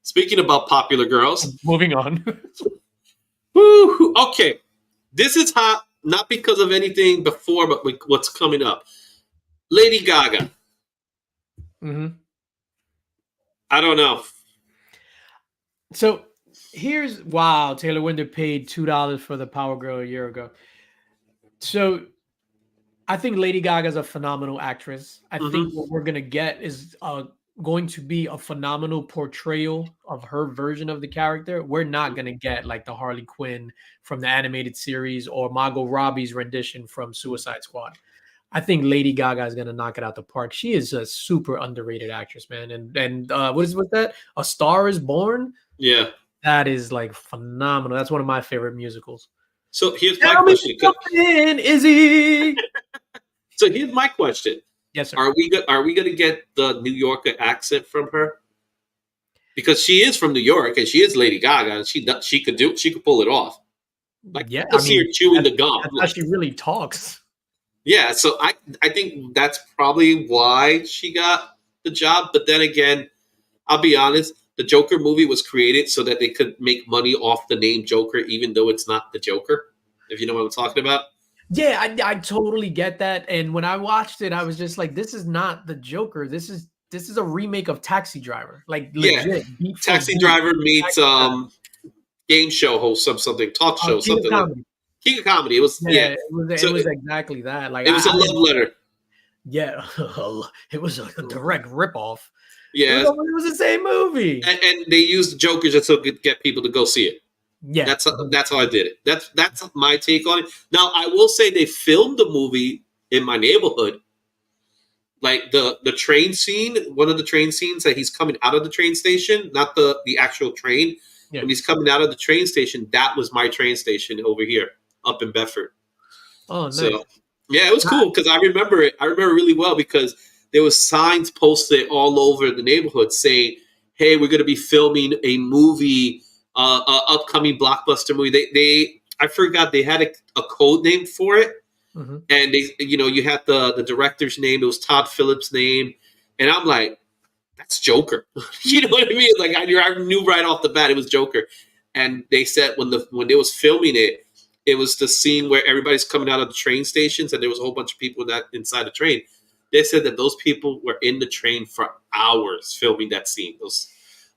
Speaking about popular girls. Moving on. Woo, okay. This is hot, not because of anything before, but what's coming up. Lady Gaga. Mm-hmm. I don't know. So here's wow, Taylor Winder paid $2 for the Power Girl a year ago. So I think Lady Gaga is a phenomenal actress. I think Mm-hmm. what we're gonna get is going to be a phenomenal portrayal of her version of the character. We're not gonna get like the Harley Quinn from the animated series or Margot Robbie's rendition from Suicide Squad. I think Lady Gaga is gonna knock it out the park. She is a super underrated actress, man. And what's that? A Star Is Born. Yeah. That is like phenomenal. That's one of my favorite musicals. So here's my Tell me question. something, Izzy. So here's my question. Yes, sir. Are we gonna get the New Yorker accent from her? Because she is from New York and she is Lady Gaga and she could pull it off. Like Yeah, I I see her mean, chewing the gum. that's how Like she really talks. yeah, so I think that's probably why she got the job. But then again, I'll be honest, the Joker movie was created so that they could make money off the name Joker, even though it's not the Joker. If you know what I'm talking about. Yeah, I totally get that. And when I watched it, I was just like, this is not the Joker. This is a remake of Taxi Driver. Like Yeah, legit, beat for Taxi beat. Driver meets Taxi Driver. game show host, something talk show, King of something like Comedy. King of Comedy. It was Yeah, yeah. it So was exactly that. Like it was a I love letter. yeah, it was a direct ripoff. Yeah, It was the same movie. and they used Joker just so could get people to go see it. Yeah, That's how I did it. That's my take on it. Now I will say they filmed the movie in my neighborhood. Like the train scene, one of the train scenes that he's coming out of the train station, not the actual train. yeah. When he's coming out of the train station, that was my train station over here, up in Bedford. Oh, nice. So yeah, it was cool because I remember it. I remember really well because there was signs posted all over the neighborhood saying, "Hey, we're going to be filming a movie, upcoming blockbuster movie." They I forgot they had a code name for it, Mhm. and they you had the director's name. It was Todd Phillips' name, and I'm like, "That's Joker." You know what I mean? Like I knew right off the bat it was Joker, and they said when they was filming it. It was the scene where everybody's coming out of the train stations, and there was a whole bunch of people inside the train. They said that those people were in the train for hours filming that scene. Those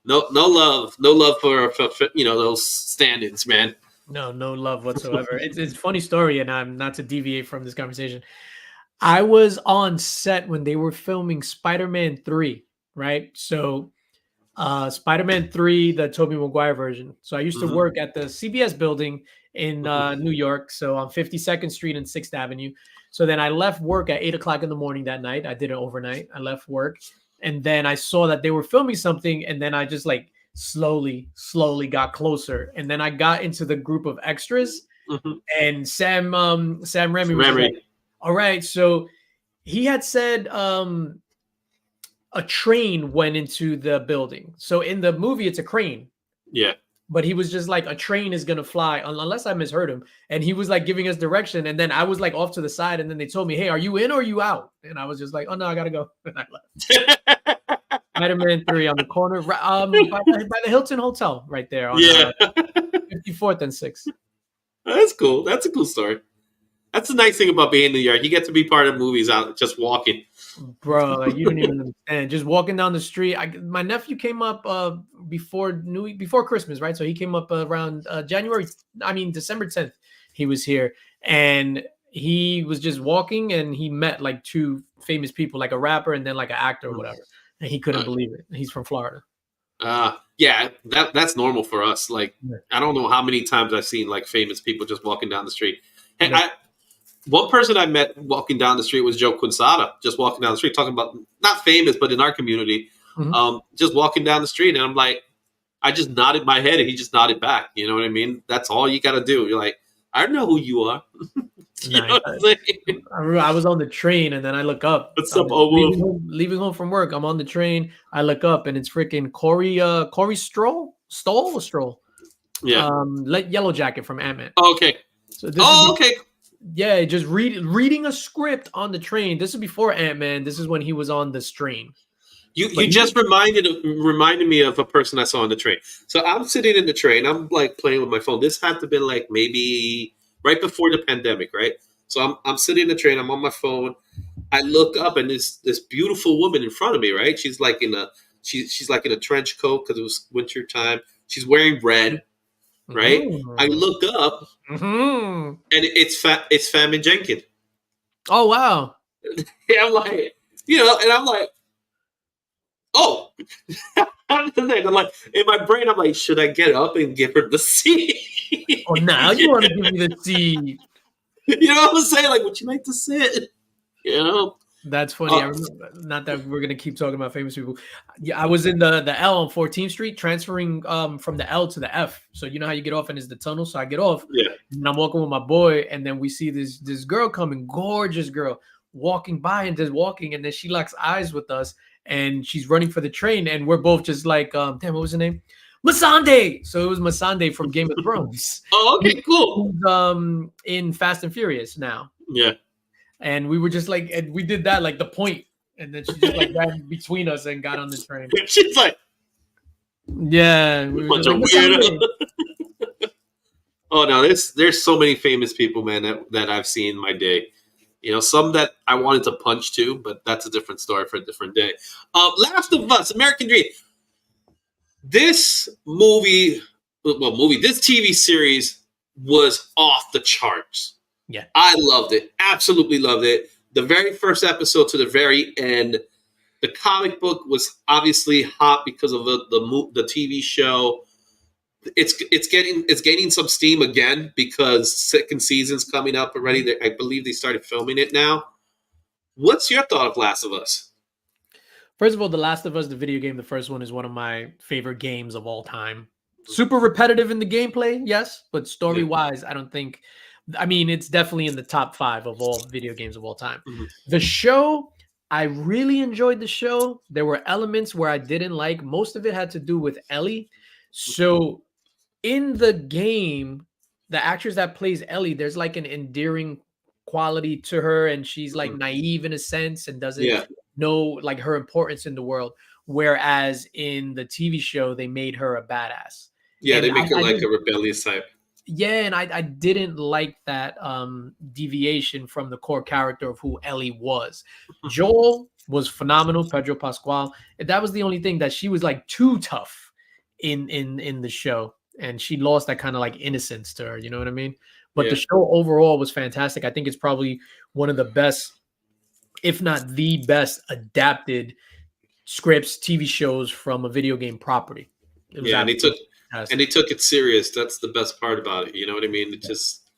no love for those stand-ins, man. No love whatsoever. It's a funny story, and I'm not to deviate from this conversation. I was on set when they were filming Spider-Man 3, right? So Spider-Man 3, the Tobey Maguire version. So I used to Mm-hmm. work at the CBS building in New York, so on 52nd Street and 6th Avenue. So then I left work at 8 o'clock in the morning that night. I did it overnight. I left work, and then I saw that they were filming something, and then I just like slowly got closer, and then I got into the group of extras, Mm-hmm. and Sam Raimi was Memory. like, "All right," so he had said a train went into the building. So in the movie, it's a crane. Yeah. But he was just like, a train is gonna fly, unless I misheard him. And he was like giving us direction. And then I was like off to the side, and then they told me, "Hey, are you in or are you out?" And I was just like, "Oh no, I gotta go." And I left. Spider-Man 3 on the corner, by the Hilton Hotel, right there on Yeah. 54th and 6th. That's cool. That's a cool story. That's the nice thing about being in New York. You get to be part of movies out just walking. Bro, like, you don't even understand. Just walking down the street. My nephew came up before Christmas, right? So he came up around December 10th. He was here, and he was just walking, and he met like two famous people, like a rapper and then like an actor or whatever. And he couldn't believe it. He's from Florida. Yeah, that's normal for us. Like, Yeah. I don't know how many times I've seen like famous people just walking down the street. Hey, Yeah. one person I met walking down the street was Joe Quinsada, just walking down the street, talking about not famous, but in our community, just walking down the street. And I'm like, I just nodded my head and he just nodded back. You know what I mean? That's all you got to do. You're like, I know who you are. You know what I'm saying? I remember I was on the train, and then I look up. What's up, leaving home from work. I'm on the train. I look up, and it's freaking Corey Stoll. Yeah. Yellow Jacket from Ant-Man. Okay. So this okay. Yeah, just reading a script on the train. This is before Ant-Man. This is when he was on the train. You just reminded me of a person I saw on the train. So I'm sitting in the train. I'm like playing with my phone. This had to have been like maybe right before the pandemic, right? So I'm sitting in the train. I'm on my phone. I look up and this beautiful woman in front of me, right? She's like in a trench coat because it was winter time, She's wearing red, right? I Mhm. look up, Mhm. and it's Famine Jenkins. Oh wow. Yeah, I'm like, and I'm like, oh. I'm like, in my brain, I'm like, should I get up and give her the seat? Oh, now you want to give me the seat. You know what I'm saying? Like, would you like to sit? You know? That's funny. I Uh, remember, not that we're gonna keep talking about famous people. Yeah, I was in the L on 14th Street, transferring from the L to the F. So you know how you get off and it's the tunnel. So I get off, yeah. and I'm walking with my boy, and then we see this girl coming, gorgeous girl, walking by and just walking, and then she locks eyes with us, and she's running for the train, and we're both just like, damn, what was her name? Masande. So it was Masande from Game of Thrones. Oh, okay, cool. Who's in Fast and Furious now. Yeah. And we were just like, and we did that like the point, and then she just like ran between us and got on the train. She's like, Yeah, we were bunch just of like, weirdo. "Masande." Oh no, there's so many famous people, man, that I've seen in my day. Some that I wanted to punch too, but that's a different story for a different day. Last of Us, American Dream. This this TV series was off the charts. Yeah. I loved it. Absolutely loved it. The very first episode to the very end. The comic book was obviously hot because of the TV show. It's gaining some steam again because second season's coming up already. I believe they started filming it now. What's your thought of Last of Us? First of all, The Last of Us, the video game, the first one is one of my favorite games of all time. Super repetitive in the gameplay, yes, but story wise, I don't think. I mean, it's definitely in the top 5 of all video games of all time. Mm-hmm. The show, I really enjoyed the show. There were elements where I didn't like. Most of it had to do with Ellie. So in the game, the actress that plays Ellie, there's like an endearing quality to her, and she's like naive in a sense and doesn't know like her importance in the world. Whereas in the TV show, they made her a badass. Yeah, And they make her like a rebellious type. Yeah, and I didn't like that deviation from the core character of who Ellie was. Joel was phenomenal, Pedro Pascal. That was the only thing, that she was like too tough in the show, and she lost that kind of like innocence to her. You know what I mean? But the show overall was fantastic. I think it's probably one of the best, if not the best, adapted scripts, TV shows from a video game property. And they took it serious. That's the best part about it. You know what I mean? It just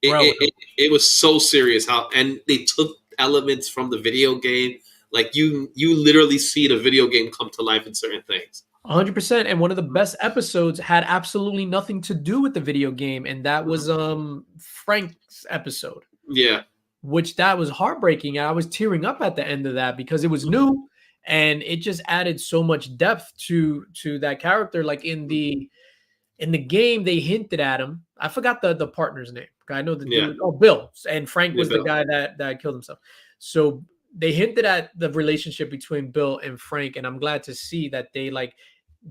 it was so serious and they took elements from the video game. Like you literally see the video game come to life in certain things. 100%. And one of the best episodes had absolutely nothing to do with the video game, and that was Frank's episode. Yeah. Which that was heartbreaking. I was tearing up at the end of that because it was new, and it just added so much depth to that character. Like in the game, they hinted at him. I forgot the partner's name. I know the dude. Oh, Bill. And Frank was the guy that killed himself. So they hinted at the relationship between Bill and Frank, and I'm glad to see that they like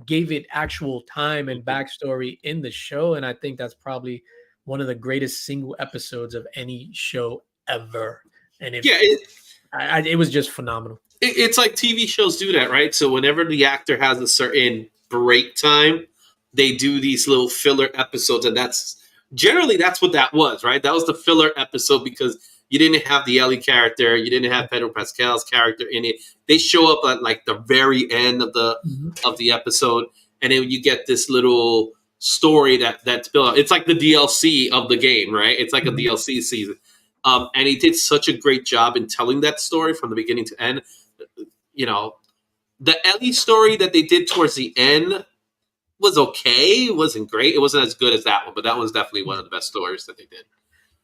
gave it actual time and backstory in the show. And I think that's probably one of the greatest single episodes of any show ever. And it was just phenomenal. It's like TV shows do that, right? So whenever the actor has a certain break time, they do these little filler episodes, and that's what that was, right? That was the filler episode because you didn't have the Ellie character, you didn't have Pedro Pascal's character in it. They show up at like the very end of the episode, and then you get this little story that's built up. It's like the DLC of the game, right? It's like a DLC season. And he did such a great job in telling that story from the beginning to end. The Ellie story that they did towards the end was okay. It wasn't great. It wasn't as good as that one, but that was definitely one of the best stories that they did.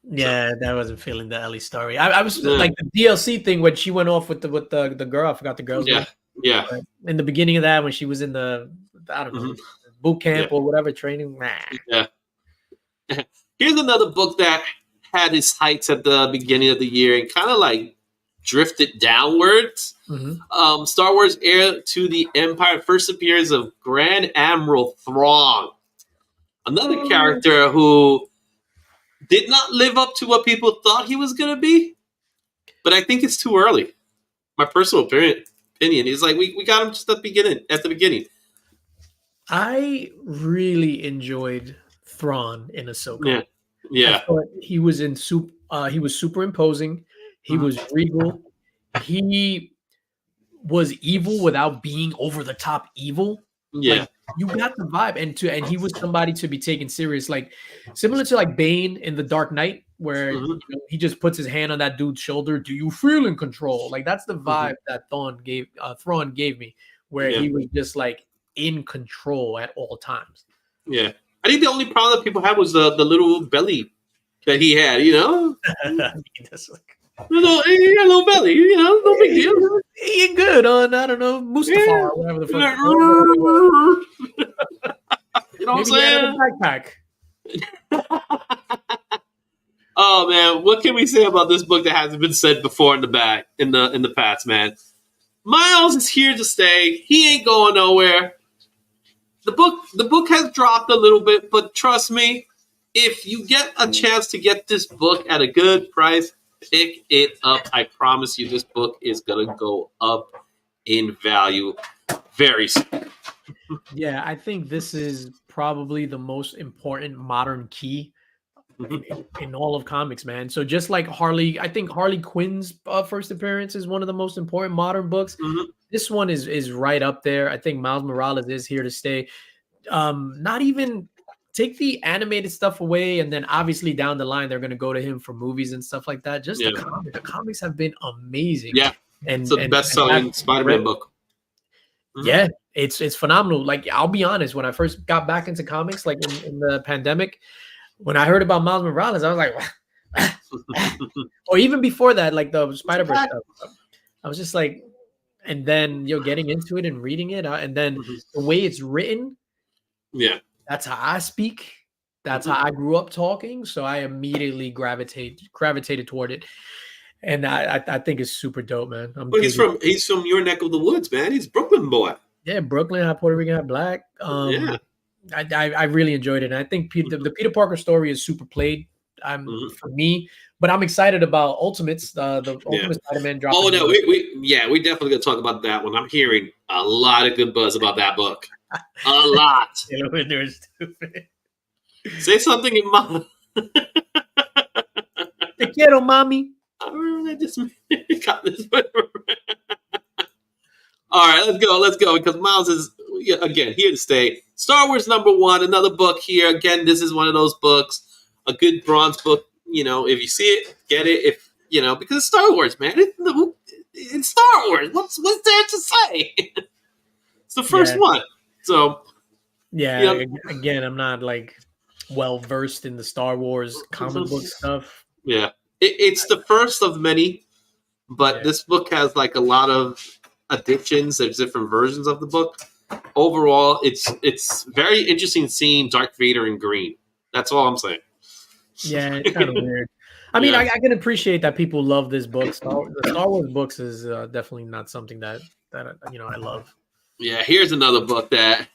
Yeah, that wasn't feeling the Ellie story. I was like the DLC thing when she went off with the girl. I forgot the girl's name. Yeah. But in the beginning of that, when she was in the boot camp or whatever training. Yeah. Here's another book that had its heights at the beginning of the year and kind of like drifted downwards. Star Wars Heir to the Empire, first appearance of Grand Admiral Thrawn, another character who did not live up to what people thought he was going to be, but I think it's too early. My personal opinion is like we got him just at the beginning. I really enjoyed Thrawn in Ahsoka. Yeah, I yeah, thought he was super imposing. He mhm, was regal. He was evil without being over the top evil. yeah, Like you got the vibe, and he was somebody to be taken serious, like similar to like Bane in The Dark Knight, where mhm, he just puts his hand on that dude's shoulder. Do you feel in control? Like that's the mhm, vibe that Thrawn gave me, where yeah, he was just like in control at all times. yeah. I think the only problem that people had was the little belly that he had. You know, I mean, that's like, he had a little belly. You know, no big deal. he ain't good on I don't know Mustafar Yeah. or whatever the fuck You whatever he was. know what I'm Maybe he had it in saying? a backpack. Oh man, what can we say about this book that hasn't been said before in the past, man? Miles is here to stay. He ain't going nowhere. The book has dropped a little bit, but trust me, if you get a chance to get this book at a good price, pick it up. I promise you, this book is gonna go up in value very soon. Yeah, I think this is probably the most important modern key in, Mhm, in, in all of comics, man. So just like I think Harley Quinn's first appearance is one of the most important modern books. mhm, This one is right up there. I think Miles Morales is here to stay. Not even take the animated stuff away, and then obviously down the line they're going to go to him for movies and stuff like that. Just yeah, the comics have been amazing, yeah. It's and the and have best-selling Spider-Man book. Mhm, yeah, it's phenomenal. Like I'll be honest, when I first got back into comics, like in the pandemic, when I heard about Miles Morales, I was like, or even before that, like the Spider Verse stuff, I was just like, and then you're getting into it and reading it, and then mhm. the way it's written, Yeah. that's how I speak. That's how Mhm. I grew up talking. So I immediately gravitated toward it, and I think it's super dope, man. I'm Well, he's digging. from he's from your neck of the woods, man. He's a Brooklyn boy. Yeah, Brooklyn, half Puerto Rican, half black. Yeah. I really enjoyed it. And I think the Mhm, Peter Parker story is super played mhm. for me, but I'm excited about Ultimates, the Yeah. Ultimate Spider-Man Oh dropping no, in. we definitely gonna talk about that one. I'm hearing a lot of good buzz about that book. A lot. Taylor Winder is stupid. Say something in my. Te quiero, mommy. I remember that just got this. All right, let's go. Let's go because Miles is again here to stay. Star Wars #1, another book here. Again, this is one of those books, a good bronze book. You know, if you see it, get it. If you know, because it's Star Wars, man. It's Star Wars. What's there to say? It's the first Yeah, one. So you yeah. know, Again, I'm not like well versed in the Star Wars comic book stuff. yeah, it's the first of many. But Yeah, this book has like a lot of additions. There's different versions of the book. Overall, it's very interesting seeing Darth Vader in green. That's all I'm saying. yeah. It's kind of weird. I mean, Yeah, I can appreciate that people love this book. The Star Wars books is definitely not something that I love. yeah. Here's another book that.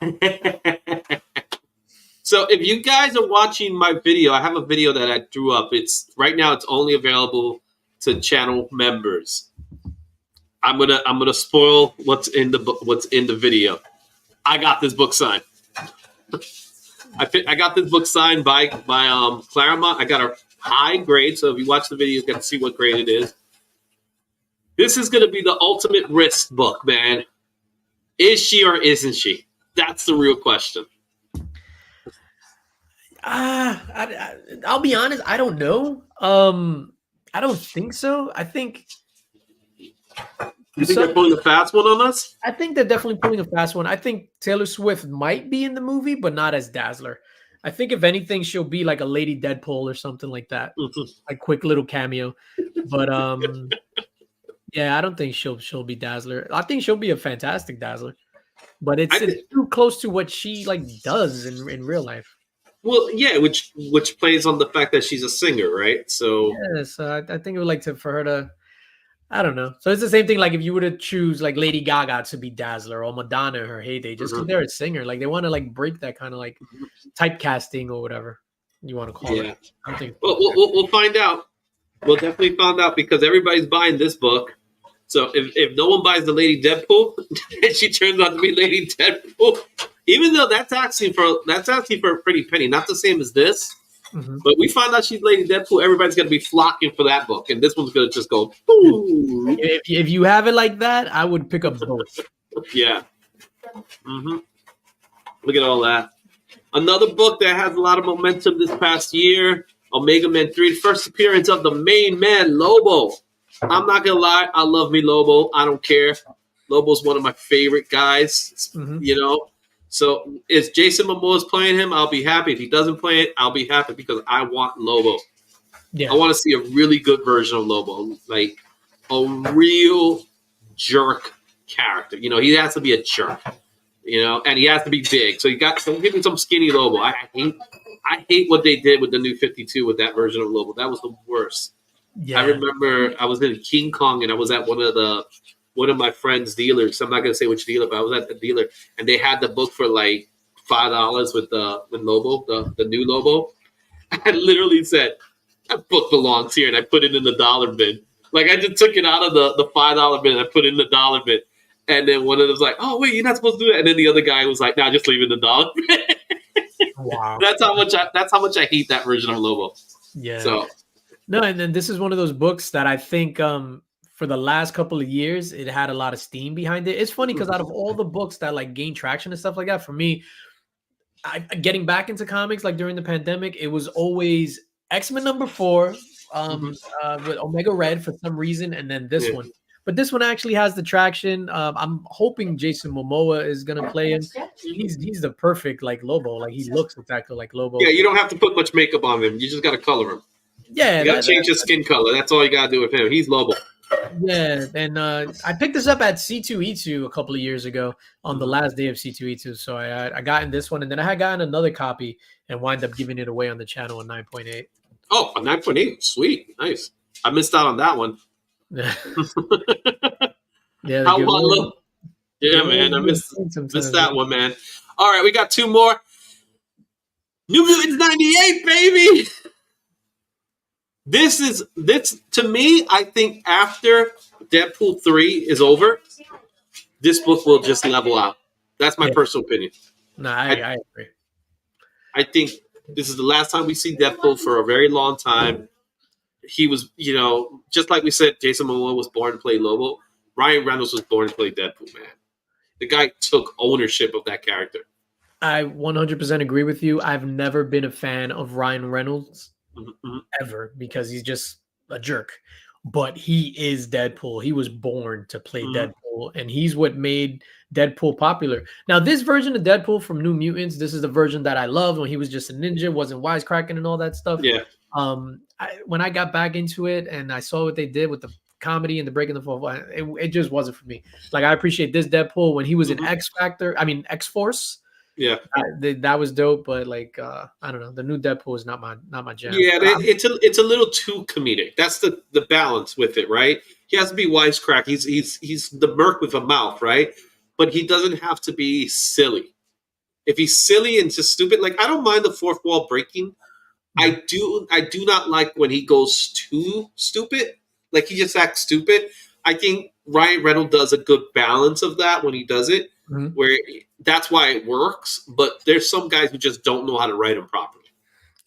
So if you guys are watching my video, I have a video that I drew up. It's right now. It's only available to channel members. I'm gonna spoil what's in the book. What's in the video? I got this book signed. I got this book signed by Claremont. I got a high grade, so if you watch the video, you can see what grade it is. This is gonna be the ultimate risk book, man. Is she or isn't she? That's the real question. I'll be honest. I don't know. I don't think so. You think they're So pulling a fast one on us? I think they're definitely pulling a fast one. I think Taylor Swift might be in the movie, but not as Dazzler. I think if anything, she'll be like a Lady Deadpool or something like that, like quick little cameo. But yeah, I don't think she'll be Dazzler. I think she'll be a fantastic Dazzler, but I it's think. too close to what she like does in real life. Well, yeah, which plays on the fact that she's a singer, right? So Yes, I think it would like to for her to. I don't know. So it's the same thing. Like if you were to choose like Lady Gaga to be Dazzler or Madonna in her heyday, just because mhm, they're a singer, like they want to like break that kind of like mhm. typecasting or whatever you want to call it. Yeah. I don't think. Well, we'll find out. We'll definitely find out because everybody's buying this book. So if no one buys the Lady Deadpool, and she turns out to be Lady Deadpool, Even though that's actually for a pretty penny, not the same as this. Mhm. But we find out she's Lady Deadpool. Everybody's going to be flocking for that book, and this one's going to just go. Ooh. If you have it like that, I would pick up both. Yeah. Mm-hmm. Look at all that. Another book that has a lot of momentum this past year, Omega Man 3, first appearance of the main man, Lobo. I'm not going to lie, I love me Lobo. I don't care. Lobo's one of my favorite guys, you know. So if Jason Momoa is playing him, I'll be happy. If he doesn't play it, I'll be happy because I want Lobo. Yeah. I want to see a really good version of Lobo, like a real jerk character. You know, he has to be a jerk. You know, and he has to be big. So don't give me some skinny Lobo. I hate what they did with the new 52 with that version of Lobo. That was the worst. Yeah. I remember I was in King Kong and I was at one of my friend's dealers. I'm not gonna say which dealer, but I was at the dealer and they had the book for like $5 with Lobo, the new Lobo. I literally said, that book belongs here, and I put it in the dollar bin. Like I just took it out of the $5 bin and I put it in the dollar bin. And then one of them was like, "Oh wait, you're not supposed to do that." And then the other guy was like, "Nah, just leave it in the dollar bin." Wow. That's how much I hate that version of Lobo. Yeah. So no, and then this is one of those books that I think for the last couple of years, it had a lot of steam behind it. It's funny because out of all the books that like gain traction and stuff like that, for me, getting back into comics like during the pandemic, it was always X-Men #4 with Omega Red for some reason, and then this one. But this one actually has the traction. I'm hoping Jason Momoa is gonna play him. He's the perfect like Lobo. Like he looks exactly like Lobo. Yeah, you don't have to put much makeup on him. You just got to color him. Yeah, you got to change his skin color. That's all you got to do with him. He's Lobo. Yeah, and I picked this up at C2E2 a couple of years ago on the last day of C2E2. So I got in this one, and then I had gotten another copy and wind up giving it away on the channel at 9.8. Oh, a 9.8, sweet, nice. I missed out on that one. Yeah, yeah, man, I missed that one, man. All right, we got two more. New Mutants 98, baby. This to me, I think after Deadpool 3 is over, this book will just level out. That's my personal opinion. No, I agree. I think this is the last time we see Deadpool for a very long time. He was, just like we said, Jason Momoa was born to play Lobo. Ryan Reynolds was born to play Deadpool, man. The guy took ownership of that character. I 100% agree with you. I've never been a fan of Ryan Reynolds ever because he's just a jerk. But he is Deadpool. He was born to play Deadpool, and he's what made Deadpool popular. Now, this version of Deadpool from New Mutants, this is the version that I loved when he was just a ninja, wasn't wisecracking and all that stuff. Yeah. When I got back into it and I saw what they did with the comedy and the breaking the fourth wall, it just wasn't for me. Like, I appreciate this Deadpool when he was in X-Force. Yeah, that was dope, but like I don't know, the new Deadpool is not my jam. Yeah, it's a little too comedic. That's the balance with it, right? He has to be wisecrack. He's the merc with a mouth, right? But he doesn't have to be silly. If he's silly and just stupid, like I don't mind the fourth wall breaking. I do not like when he goes too stupid. Like he just acts stupid. I think Ryan Reynolds does a good balance of that when he does it. Where that's why it works, but there's some guys who just don't know how to write them properly.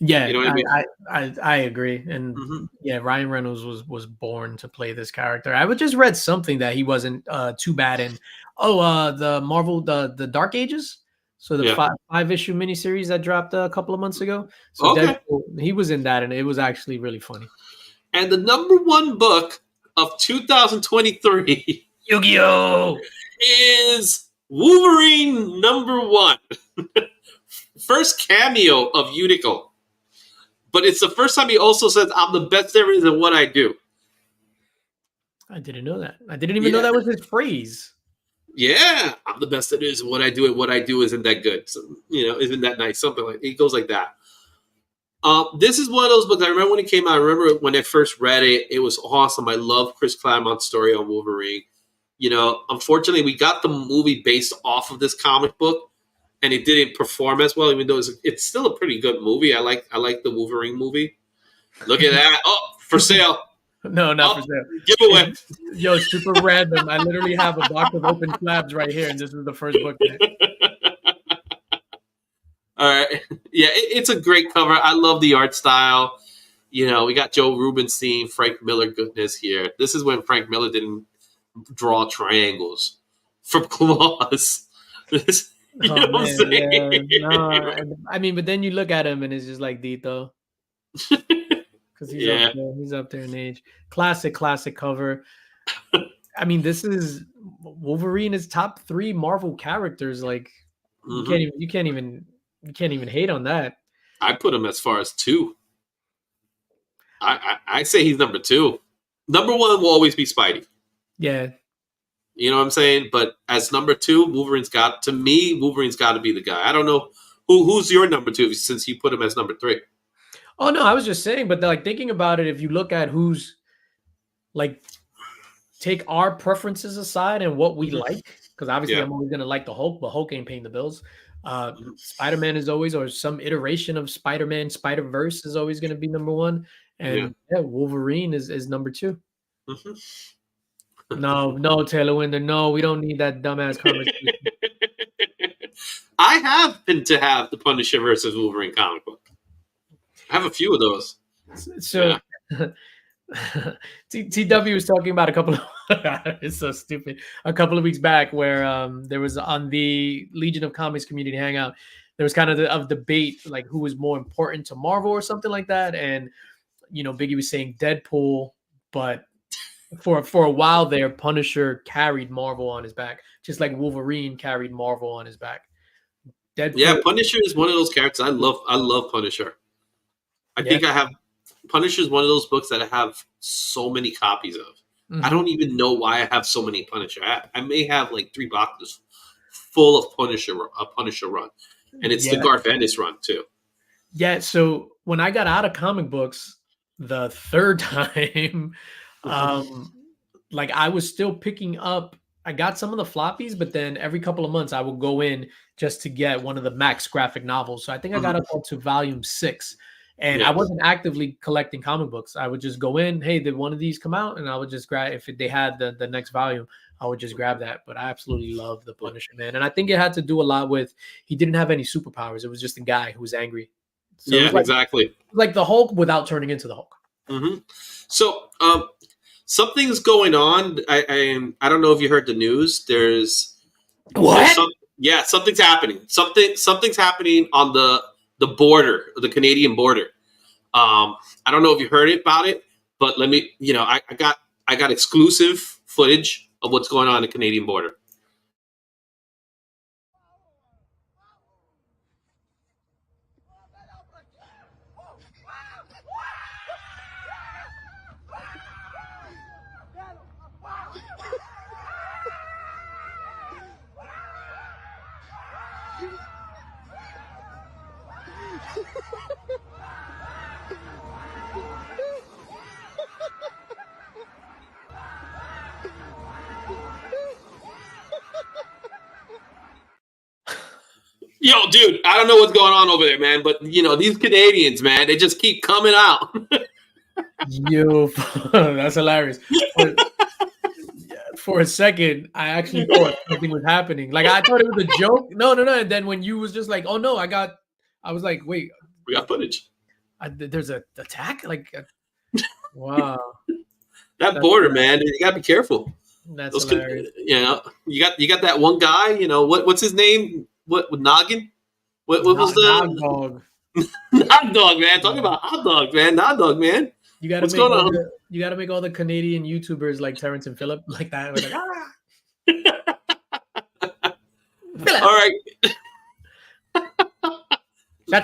Yeah, you know what I mean? I agree, and yeah, Ryan Reynolds was born to play this character. I just read something that he wasn't too bad in. The Marvel the Dark Ages, so the 5-issue miniseries that dropped a couple of months ago. So Deadpool, he was in that, and it was actually really funny. And the #1 book of 2023, Yu-Gi-Oh, is Wolverine #1. First cameo of Unico. But it's the first time he also says, "I'm the best there is at what I do." I didn't know that. I didn't even know that was his phrase. Yeah, I'm the best there is at what I do, and what I do isn't that good. So, isn't that nice? Something like it goes like that. This is one of those books. I remember when it came out. I remember when I first read it. It was awesome. I love Chris Claremont's story on Wolverine. Unfortunately, we got the movie based off of this comic book, and it didn't perform as well. Even though it's still a pretty good movie. I like the Wolverine movie. Look at that! Oh, for sale. No, not for sale. Giveaway. Yo, super random. I literally have a box of open slabs right here, and this is the first book. All right. Yeah, it's a great cover. I love the art style. We got Joe Rubenstein, Frank Miller goodness here. This is when Frank Miller didn't draw triangles from claws. You Oh know what I'm man, yeah. saying? No, I mean, but then you look at him and it's just like Dito. Because he's up Yeah. there. He's up there in age. Classic cover. I mean, this is Wolverine is top 3 Marvel characters. Like Hmm. you can't even hate on that. I put him as far as 2. I say he's number 2. Number 1 will always be Spidey. Yeah. You know what I'm saying? But as number 2, Wolverine's got to be the guy. I don't know who's your number 2 since you put him as number 3. Oh no, I was just saying, but like thinking about it, if you look at who's like take our preferences aside and what we like, because obviously Yeah. I'm always gonna like the Hulk, but Hulk ain't paying the bills. Mhm. Spider-Man is always, or some iteration of Spider-Man, Spider-Verse is always gonna be number 1. Yeah. And yeah, Wolverine is number 2. Mhm. No, Taylor Winder. No, we don't need that dumbass conversation. I happen to have the Punisher versus Wolverine comic book. I have a few of those. So TW was talking about a couple of it's so stupid. A couple of weeks back where there was on the Legion of Comics community hangout, there was kind of of debate like who was more important to Marvel or something like that. And Biggie was saying Deadpool, but for a while there, Punisher carried Marvel on his back, just like Wolverine carried Marvel on his back. Yeah, Deadpool, Punisher is one of those characters I love. I love Punisher. I yeah. think I have Punisher is one of those books that I have so many copies of. I Mhm. don't even know why I have so many Punisher. I may have like 3 boxes full of a Punisher run, and it's the Yeah. Garth Ennis run too. Yeah, so when I got out of comic books the 3rd time, um, like I was still picking up I got some of the floppies, but then every couple of months I would go in just to get one of the Max graphic novels. So I think I got up to volume 6. And I Yeah, wasn't actively collecting comic books. I would just go in, hey, did one of these come out? And I would just grab if they had the next volume, I would just grab that. But I absolutely love the yeah, Punisher, man. And I think it had to do a lot with he didn't have any superpowers. It was just a guy who was angry. So it yeah, was exactly. like the Hulk without turning into the Hulk. Hmm. So, something's going on. I don't know if you heard the news. There's What? some yeah, something's happening. Something's happening on the border, the Canadian border. I don't know if you heard about it, but let me. I got exclusive footage of what's going on at the Canadian border. Yo, dude, I don't know what's going on over there, man, but these Canadians, man, they just keep coming out. Yo, that's hilarious. For, for a second, I actually thought something was happening. Like I thought it was a joke. No. And then when you was just like, "Oh no, I was like, "Wait, We got footage. there's a attack?" Wow, That that's border, man, you got to be careful. that's Those, hilarious. you got that one guy. What's his name? What with Noggin? What was Nog the dog. hot dog, man? Talking about hot dog, man. Hot dog, man. You got to What's make going on? all the Canadian YouTubers like Terrence and Phillip like that. We're All right.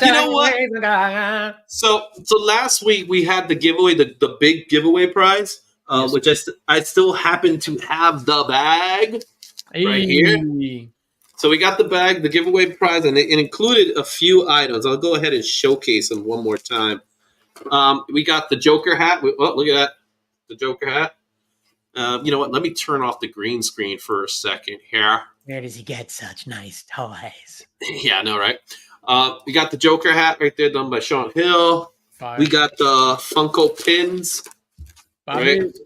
You know what? like, So last week we had the giveaway, the big giveaway prize, yes. which I still happen to have the bag right here. Hey. So we got the bag, the giveaway prize, and it included a few items. I'll go ahead and showcase them one more time. We got the Joker hat. Oh, look at that, the Joker hat. You know what? Let me turn off the green screen for a second here. Where does he get such nice toys? Yeah, I know, right? We got the Joker hat right there, done by Sean Hill. Fire. We got the Funko pins. Bobby. Right?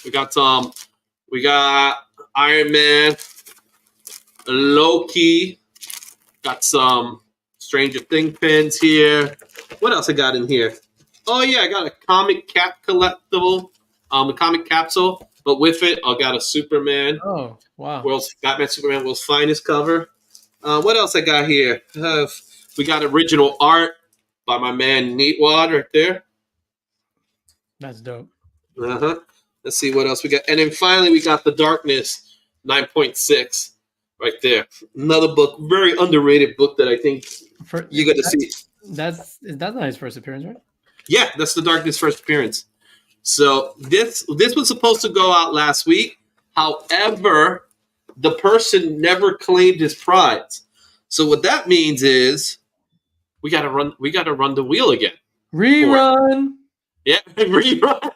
We got Iron Man, Loki. Got some Stranger Thing pins here. What else I got in here? Oh yeah, I got a comic cap collectible, a comic capsule, but with it, I got a Superman. Oh, wow. Batman Superman World's Finest cover. What else I got here? We got original art by my man Neatwad right there. That's dope. Let's see what else we got. And then finally, we got The Darkness 9.6 right there. Another book, very underrated book that I think you're going to see. That's not his first appearance, right? Yeah, that's The Darkness' first appearance. So this was supposed to go out last week. However, the person never claimed his prize. So what that means is we gotta run the wheel again. Rerun. Yeah, rerun.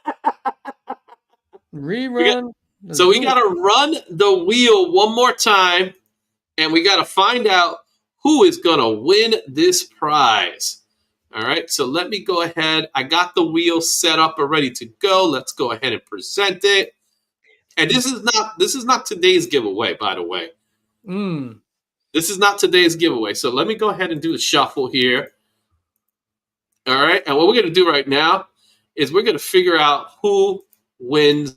Rerun. We gotta run the wheel one more time, and we gotta find out who is gonna win this prize. All right, so let me go ahead. I got the wheel set up and ready to go. Let's go ahead and present it. And this is not today's giveaway, by the way. This is not today's giveaway. So let me go ahead and do the shuffle here. All right, and what we're going to do right now is we're going to figure out who wins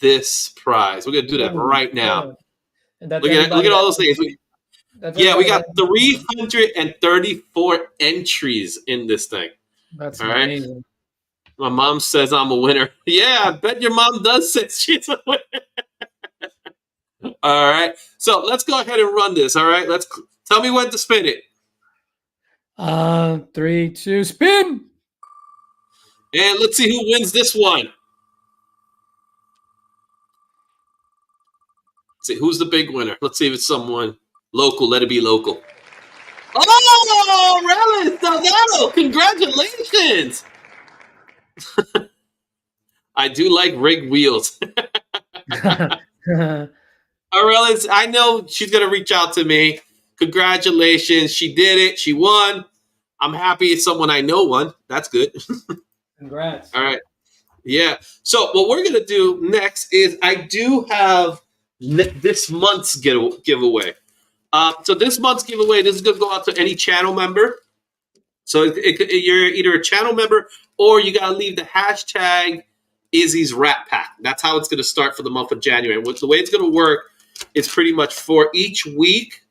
this prize. We're going to do that right now. Look at all those things. We got 334 entries in this thing. That's all amazing. Right? My mom says I'm a winner. Yeah, I bet your mom does say she's a winner. All right. So let's go ahead and run this. All right. Tell me when to spin it. 3, 2, spin. And let's see who wins this one. Let's see who's the big winner. Let's see if it's someone local. Let it be local. Oh, Relis Delgado! Congratulations! I do like rigged wheels. Aurelis, I know she's going to reach out to me. Congratulations. She did it. She won. I'm happy it's someone I know won. That's good. Congrats. All right. Yeah. So what we're going to do next is I do have this month's giveaway. So this month's giveaway, this is going to go out to any channel member. So you're either a channel member or you got to leave the hashtag Izzy's Rat Pack. That's how it's going to start for the month of January. The way it's going to work is pretty much for each week,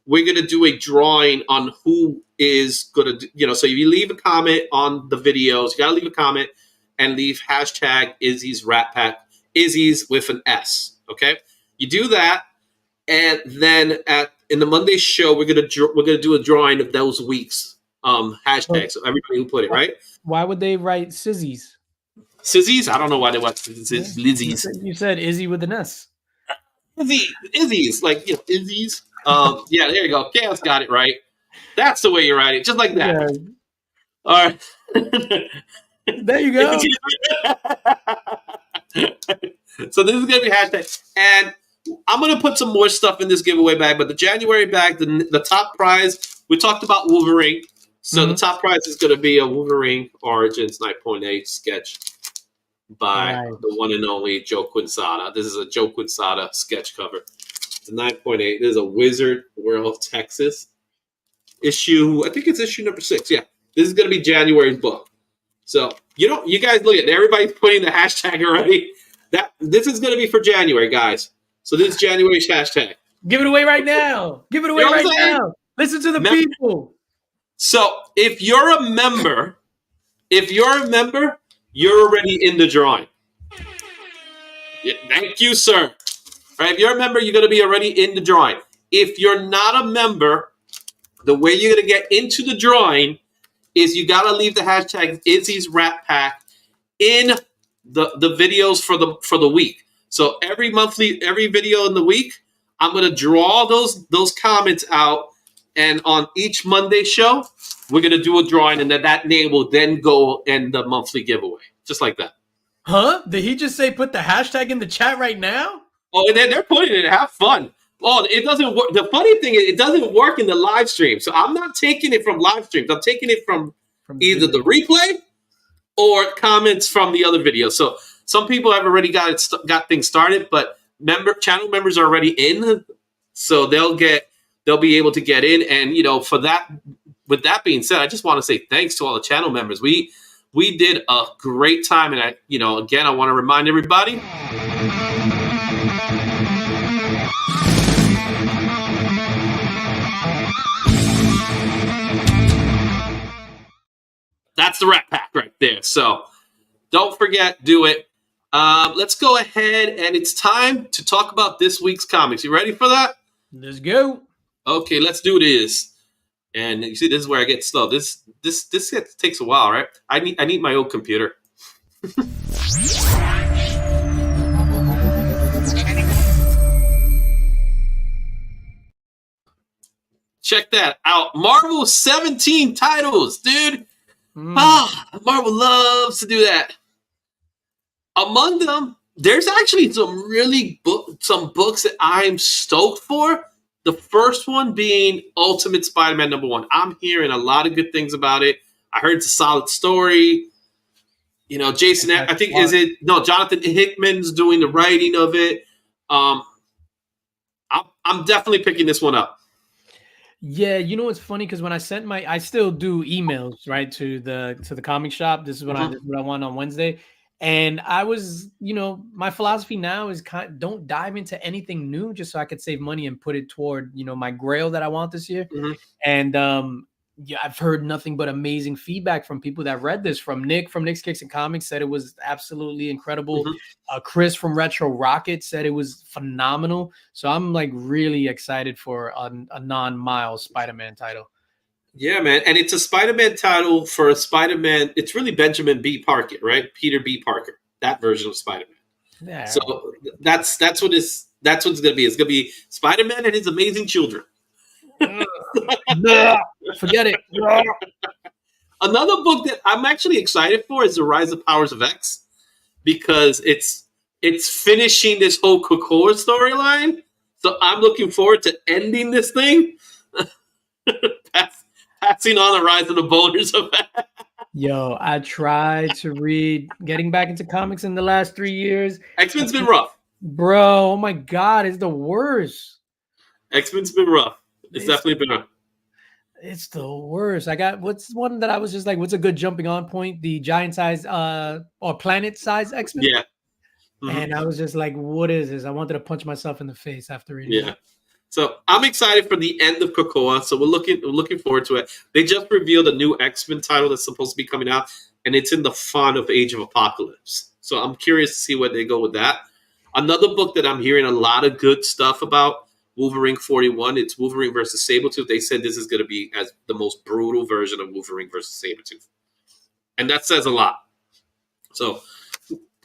we're going to do a drawing on who is going to, so if you leave a comment on the videos, you got to leave a comment and leave hashtag Izzy's Rat Pack, Izzy's with an S. Okay. You do that. And then in the Monday show, we're going to do a drawing of those weeks. Hashtag. So everybody who put it, right? Why would they write Sizzies? Sizzies? I don't know why they want Lizzies. You said Izzy with an S. Izzy's, Izzy's. Yeah, there you go. Chaos got it right. That's the way you write it, just like that. Yeah. All right. There you go. So this is going to be hashtag. And I'm going to put some more stuff in this giveaway bag, but the January bag, the top prize, we talked about Wolverine. So the top prize is going to be a Wolverine Origins 9.8 sketch by the one and only Joe Quinsada. This is a Joe Quinsada sketch cover. The 9.8. This is a Wizard World Texas issue. I think it's issue number 6. Yeah. This is going to be January's book. So, you guys look at it. Everybody's putting the hashtag already. This is going to be for January, guys. So this is January's hashtag. Give it away right now. Give it away right now. Listen to the people. So if you're a member, you're already in the drawing. Yeah, thank you, sir. Right, if you're a member, you're going to be already in the drawing. If you're not a member, the way you're going to get into the drawing is you got to leave the hashtag Izzy's Rat Pack in the videos for the week. So every video in the week, I'm going to draw those comments out, and on each Monday show, we're going to do a drawing, and then that name will then go in the monthly giveaway, just like that. Huh? Did he just say put the hashtag in the chat right now? Oh, and then they're putting it. Have fun. Oh, it doesn't work. The funny thing is, it doesn't work in the live stream. So I'm not taking it from live streams. I'm taking it from either the replay or comments from the other videos. So some people have already got things started, but channel members are already in, so they'll be able to get in. And for that with that being said, I just want to say thanks to all the channel members. We did a great time, and again, I want to remind everybody. That's the Rat Pack right there. So don't forget, do it. Let's go ahead, and it's time to talk about this week's comics. You ready for that? Let's go. Okay, let's do this. And you see, this is where I get slow. This takes a while, right? I need my old computer. Check that out. Marvel 17 titles, dude. Marvel loves to do that. Among them, there's actually some books that I'm stoked for. The first one being Ultimate Spider-Man #1. I'm hearing a lot of good things about it. I heard it's a solid story. Jason, I think Jonathan Hickman's doing the writing of it. I'm definitely picking this one up. Yeah, it's funny because when I sent I still do emails right to the comic shop. This is what I want on Wednesday. And I was, my philosophy now is don't dive into anything new just so I could save money and put it toward, my grail that I want this year. And I've heard nothing but amazing feedback from people that read this. From Nick from Nick's Kicks and Comics said it was absolutely incredible. Chris from Retro Rocket said it was phenomenal. So I'm like really excited for a non-Miles Spider-Man title. Yeah, man. And it's a Spider-Man title for a Spider-Man. It's really Benjamin B. Parker, right? Peter B. Parker, that version of Spider-Man. Yeah. So that's what it's going to be. It's going to be Spider-Man and his amazing children. Forget it. Another book that I'm actually excited for is The Rise of Powers of X, because it's finishing this whole Krakoa storyline. So I'm looking forward to ending this thing. Passing on The Rise of the Boulders of X. Yo, I tried to read getting back into comics in the last 3 years. X-Men's been rough. Bro, oh my God, it's the worst. X-Men's been rough. It's definitely been rough. It's the worst. What's one that I was just like, what's a good jumping on point? The giant size or planet size X-Men? Yeah. And I was just like, what is this? I wanted to punch myself in the face after reading it. So I'm excited for the end of Krakoa. So we're looking forward to it. They just revealed a new X-Men title that's supposed to be coming out, and it's in the font of Age of Apocalypse. So I'm curious to see where they go with that. Another book that I'm hearing a lot of good stuff about, Wolverine 41. It's Wolverine versus Sabretooth. They said this is going to be as the most brutal version of Wolverine versus Sabretooth. And that says a lot. So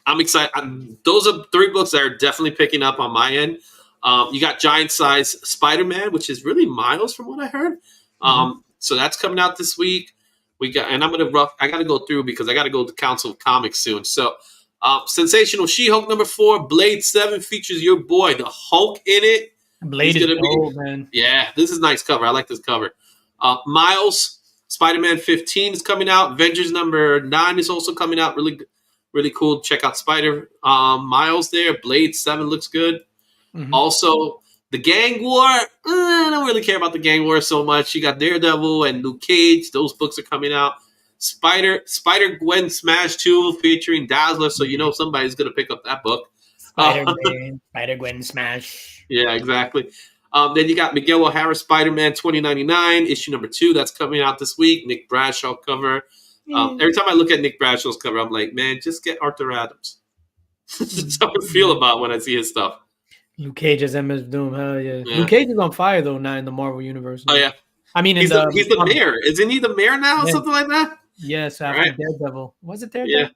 I'm excited. Those are 3 books that are definitely picking up on my end. You got Giant Size Spider-Man, which is really Miles from what I heard. So that's coming out this week. I got to go through because I got to go to Council of Comics soon. So Sensational She-Hulk #4, Blade 7 features your boy, the Hulk, in it. Blade is old, man. Yeah, this is a nice cover. I like this cover. Miles, Spider-Man 15 is coming out. Avengers #9 is also coming out. Really, really cool. Check out Miles there. Blade 7 looks good. Also, the Gang War. I don't really care about the Gang War so much. You got Daredevil and Luke Cage. Those books are coming out. Spider-Gwen Smash 2 featuring Dazzler. So somebody's going to pick up that book. Spider-Gwen Smash. Yeah, exactly. Then you got Miguel O'Hara Spider-Man 2099, issue #2. That's coming out this week. Nick Bradshaw cover. Every time I look at Nick Bradshaw's cover, I'm like, man, just get Arthur Adams. That's how I feel about when I see his stuff. Luke Cage as MS Doom, hell yeah. Luke Cage is on fire though now in the Marvel universe. Oh yeah, I mean he's the mayor, isn't he? The mayor now, something like that. Yes, after Daredevil. Was it Daredevil? Yeah.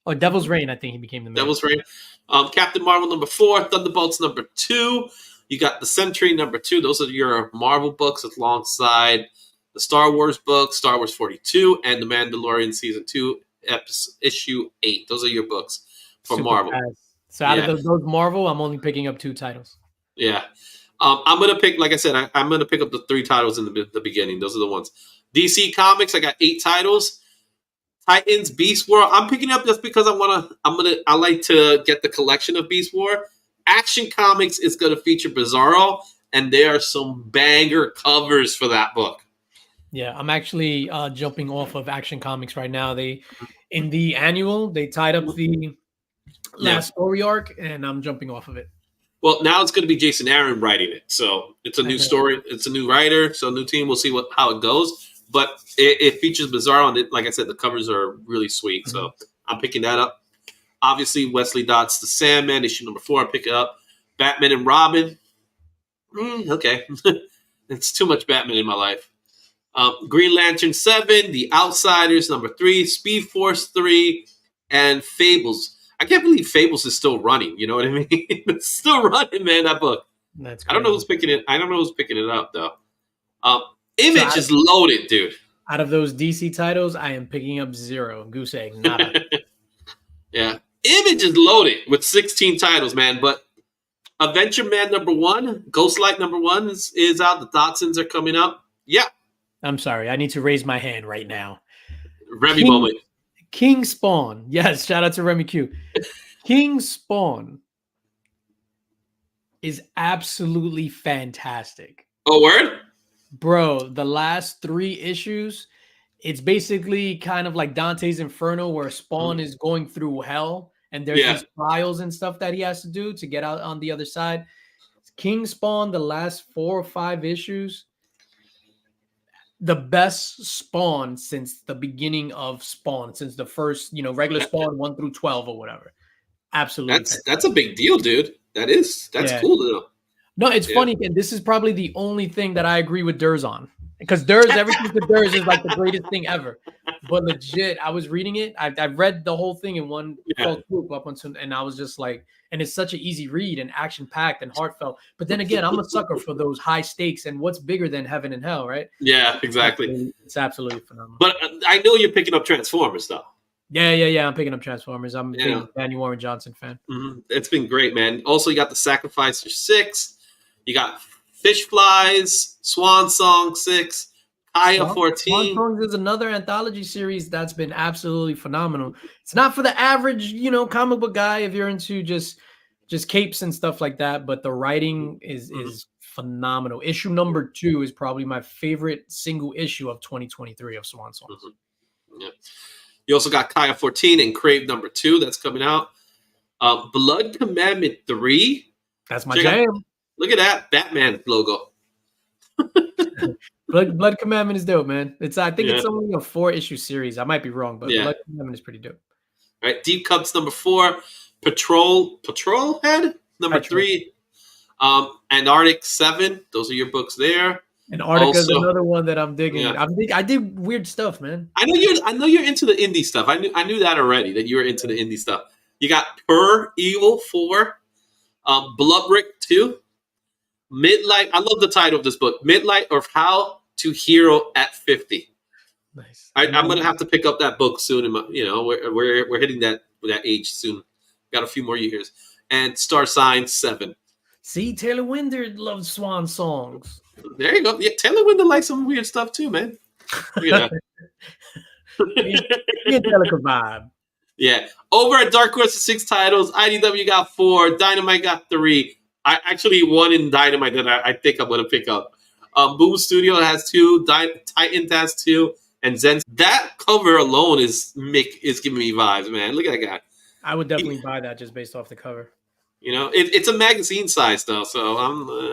Oh, Devil's Reign. I think he became the mayor. Devil's Reign. Captain Marvel #4, Thunderbolts #2. You got the Sentry #2. Those are your Marvel books alongside the Star Wars book, Star Wars 42, and The Mandalorian Season 2, issue 8. Those are your books for Marvel. Fast. So out of those Marvel, I'm only picking up 2 titles. Yeah. I'm going to pick, like I said, I'm going to pick up the 3 titles in the beginning. Those are the ones. DC Comics, I got 8 titles. Titans, Beast War. I'm picking up just because I like to get the collection of Beast War. Action Comics is going to feature Bizarro, and there are some banger covers for that book. Yeah, I'm actually jumping off of Action Comics right now. They in the annual they tied up the Yeah. last story arc, and I'm jumping off of it. Well, now it's going to be Jason Aaron writing it, so it's a I new know. story. It's a new writer, so a new team. We'll see how it goes. But it features Bizarro on it. Like I said, the covers are really sweet, Mhm. so I'm picking that up. Obviously, Wesley Dodd's The Sandman, issue number 4. I pick it up. Batman and Robin. Okay, it's too much Batman in my life. Green Lantern 7, The Outsiders number 3, Speed Force 3, and Fables. I can't believe Fables is still running. You know what I mean? It's still running, man. That book. That's I don't know crazy. who's picking it. I don't know who's picking it up though. So Image is loaded, dude. out of those DC titles, I am picking up 0. Goose egg, nada. Yeah, Image is loaded with 16 titles, man. But Adventure Man number 1, Ghostlight number 1 is out. The Dotsons are coming up. Yeah, I'm sorry. I need to raise my hand right now. Remy moment. King Spawn. Yes, shout out to Remy Q. King Spawn is absolutely fantastic. Oh, word? Bro, the last 3 issues, it's basically kind of like Dante's Inferno where Spawn is going through hell and there's these trials and stuff that he has to do to get out on the other side. King Spawn, the last 4 or 5 issues, the best Spawn since the beginning of Spawn, since the first, regular Spawn 1 through 12 or whatever. Absolutely. That's a big deal, dude. That's cool though. No, it's funny, and this is probably the only thing that I agree with Durs on. Because Durs, everything to Durs is like the greatest thing ever. But legit, I was reading it. I read the whole thing in one fell swoop up until, and I was just like, and it's such an easy read and action packed and heartfelt. But then again, I'm a sucker for those high stakes and what's bigger than heaven and hell, right? Yeah, exactly. It's absolutely phenomenal. But I know you're picking up Transformers though. Yeah. I'm picking up Transformers. I'm a big Danny Warren Johnson fan. Mm-hmm. It's been great, man. Also, you got the Sacrificer 6. You got Fish Flies, Swan Song 6, Kaya 14. Swan Songs is another anthology series that's been absolutely phenomenal. It's not for the average, comic book guy if you're into just capes and stuff like that, but the writing is phenomenal. Issue number 2 is probably my favorite single issue of 2023 of Swan Songs. Mm-hmm. Yeah. You also got Kaya 14 and Crave number 2 that's coming out. Blood Commandment 3. That's my jam. Look at that Batman logo. Blood Commandment is dope, man. I think it's only a 4-issue series. I might be wrong, but Blood Commandment is pretty dope. All right, Deep Cuts number 4, Patrol Head number 3, Antarctic 7. Those are your books there. Antarctica is another one that I'm digging. Yeah. I did weird stuff, man. I know you're into the indie stuff. I knew that already, that you were into the indie stuff. You got Per Evil 4, Bloodbrick 2, Midlight. I love the title of this book, Midlight of How to Hero at 50. Nice. I'm gonna have to pick up that book soon. We're hitting that age soon. Got a few more years. And Star Sign 7. See, Taylor Winder loves Swan Songs. There you go. Yeah, Taylor Winder likes some weird stuff too, man. Look at that. Vibe. Yeah. Over at Dark Horse, 6 titles. IDW got 4. Dynamite got 3. I actually one in Dynamite that I think I'm going to pick up. Boom Studio has 2. Titan has 2. And Zen. That cover alone is giving me vibes, man. Look at that guy. I would definitely buy that just based off the cover. It's a magazine size though, so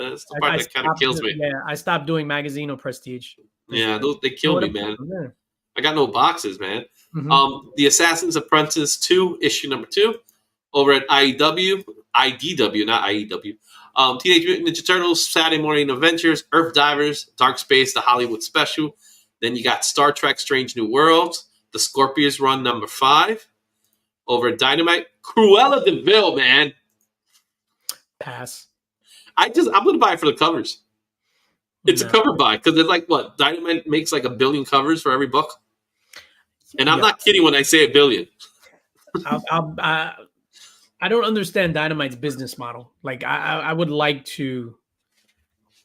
that's the part that kind of kills me. Yeah, I stopped doing magazine or prestige. Yeah, they kill me, man. I got no boxes, man. Mm-hmm. The Assassin's Apprentice 2, issue number 2, over at IDW, not IEW. Teenage Mutant Ninja Turtles, Saturday Morning Adventures, Earth Divers, Dark Space, the Hollywood Special. Then you got Star Trek: Strange New Worlds, the Scorpions Run number 5, over at Dynamite. Cruella de Vil, man. Pass. I'm gonna buy it for the covers. It's a cover buy because it's like what Dynamite makes like 1 billion covers for every book, and I'm not kidding when I say 1 billion. I don't understand Dynamite's business model. Like I would like to.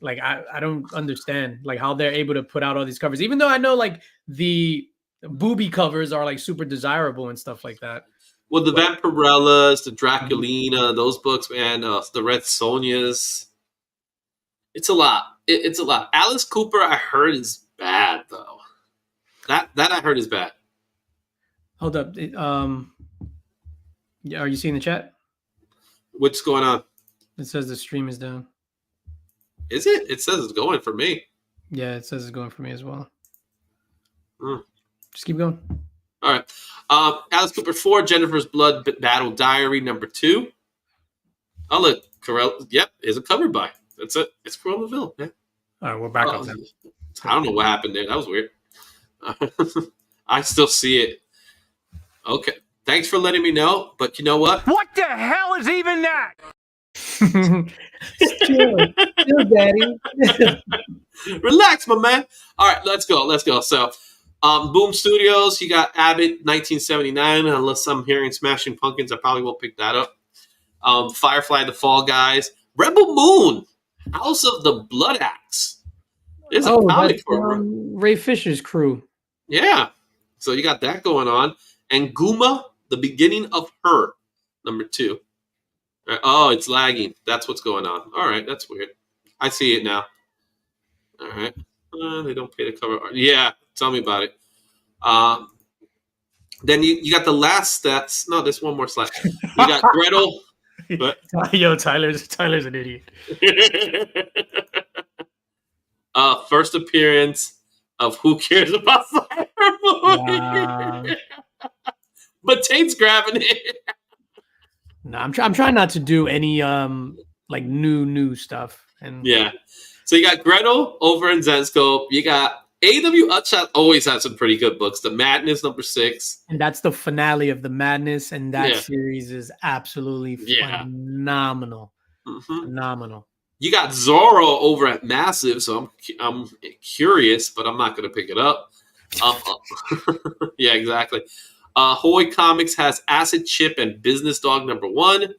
Like I don't understand like how they're able to put out all these covers, even though I know like the booby covers are like super desirable and stuff like that. Well, the Vampirellas, the Draculina, those books, man, the Red Sonjas. It's a lot. It's a lot. Alice Cooper, I heard, is bad, though. That I heard is bad. Hold up. Yeah, are you seeing the chat? What's going on? It says the stream is down. Is it? It says it's going for me. Yeah, it says it's going for me as well. Mm. Just keep going. All right. Alice Cooper 4, Jennifer's Blood Battle Diary number 2. Oh, look. Corell. Yep, is a cover by. That's it. It's Cruella de Vil. Yeah. All right, we're back up. I don't know what happened there. That was weird. I still see it. Okay. Thanks for letting me know. But you know what? What the hell is even that? Chill, Daddy. Relax, my man. All right, let's go. So, Boom Studios, you got Abbott 1979. Unless I'm hearing Smashing Pumpkins, I probably won't pick that up. Firefly, The Fall Guys, Rebel Moon, House of the Blood Axe. There's a comic for Ray Fisher's crew. Yeah, so you got that going on, and Guma, The Beginning of Her, number 2. Oh, it's lagging. That's what's going on. All right, that's weird. I see it now. All right. They don't pay the cover art. Yeah, tell me about it. Then you got the last stats. No, there's one more slide. You got Gretel. But Yo, Tyler's an idiot. First appearance of Who Cares About Fire movie. Wow. But Tate's grabbing it. No, I'm trying not to do any like new stuff. And yeah, so you got Gretel over in Zenscope. You got A.W. Utshot always has some pretty good books. The Madness number 6, and that's the finale of the Madness, and that series is absolutely phenomenal. Mm-hmm. Phenomenal. You got Zorro over at Massive, so I'm curious, but I'm not going to pick it up. Yeah, exactly. Hoy Comics has Acid Chip and Business Dog number 1.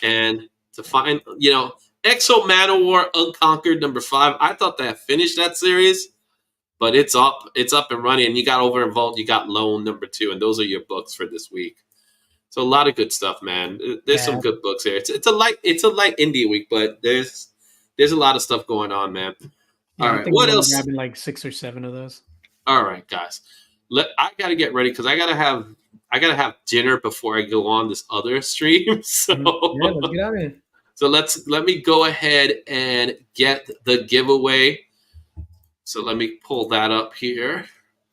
And to find, Exo Manowar Unconquered number 5. I thought they had finished that series, but it's up and running. And you got Over in Vault, you got Lone number 2, and those are your books for this week. So a lot of good stuff, man. There's some good books here. It's a light indie week, but there's a lot of stuff going on, man. Yeah, all right, what else? Grabbing like 6 or 7 of those. All right, guys. I gotta get ready because I gotta have dinner before I go on this other stream. So yeah, let's get out of here. So let me go ahead and get the giveaway. So let me pull that up here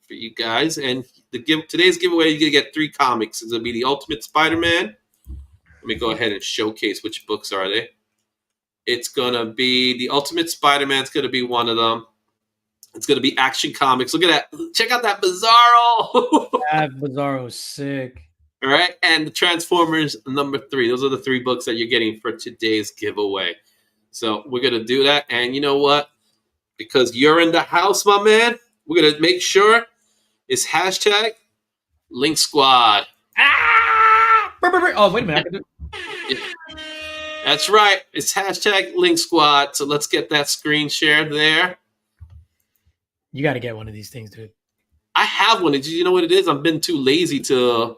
for you guys. And today's giveaway, you're gonna get 3 comics. It's gonna be the Ultimate Spider-Man. Let me go ahead and showcase which books are they. It's gonna be the Ultimate Spider-Man. It's gonna be one of them. It's going to be Action Comics. Look at that. Check out that Bizarro. That Bizarro is sick. All right. And the Transformers number 3. Those are the 3 books that you're getting for today's giveaway. So we're going to do that. And you know what? Because you're in the house, my man, we're going to make sure it's hashtag Linx Squad. Ah! Oh, wait a minute. I can do Yeah. That's right. It's hashtag Linx Squad. So let's get that screen shared there. You got to get one of these things, dude. I have one. You know what it is? I've been too lazy to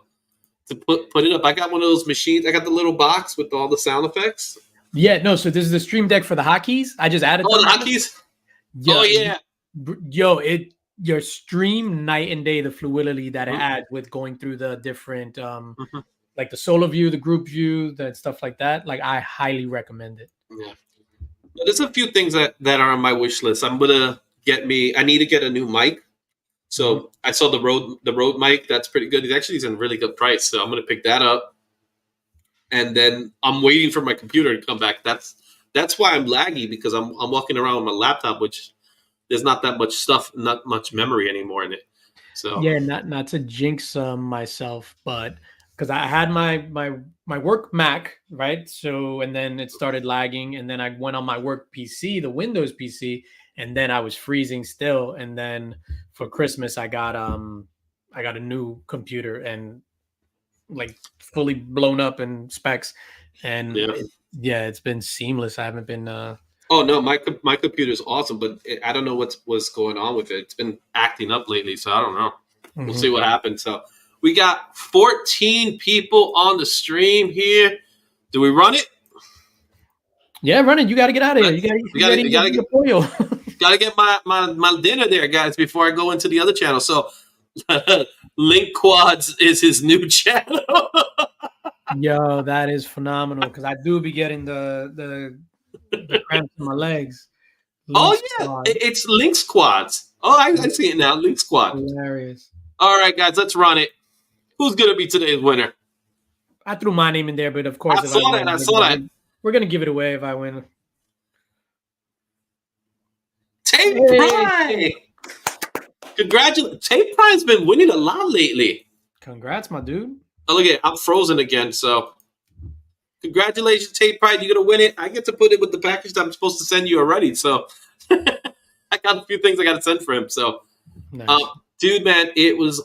put it up. I got one of those machines. I got the little box with all the sound effects. Yeah, no. So this is the stream deck for the hotkeys. I just added. Oh, the hotkeys. Yo, oh yeah. Yo, your stream night and day. The fluidity that it adds with going through the different, like the solo view, the group view, that stuff like that. Like I highly recommend it. Yeah. There's a few things that are on my wish list. I need to get a new mic. So I saw the Rode mic. That's pretty good. He's in really good price. So I'm going to pick that up. And then I'm waiting for my computer to come back. That's why I'm laggy, because I'm walking around with my laptop, which there's not that much stuff, not much memory anymore in it. So yeah, not to jinx myself, but because I had my work Mac, right? So, and then it started lagging, and then I went on my work PC, the Windows PC, and then I was freezing still. And then for Christmas, I got a new computer and like fully blown up in specs, and it's been seamless. I haven't been. Oh no, my computer's awesome, but I don't know what's going on with it. It's been acting up lately, so I don't know. We'll see what happens. So we got 14 people on the stream here. Do we run it? Yeah, run it. You got to get out of here. You got to get my dinner there, guys, before I go into the other channel. So Link Quads is his new channel. Yo, that is phenomenal because I do be getting the cramps in my legs. Oh Linx yeah, Squad. it's Link Quads. Oh, I see it now. Link Squad. Hilarious. All right, guys, let's run it. Who's gonna be today's winner? I threw my name in there, but of course, I saw that. We're gonna give it away if I win. Tape Prime. Congratulations. Tape Prime's been winning a lot lately. Congrats, my dude. Oh, look at it. I'm frozen again, so congratulations, Tape Prime. You're going to win it. I get to put it with the package that I'm supposed to send you already, so I got a few things I got to send for him. So, Nice. Dude, man, it was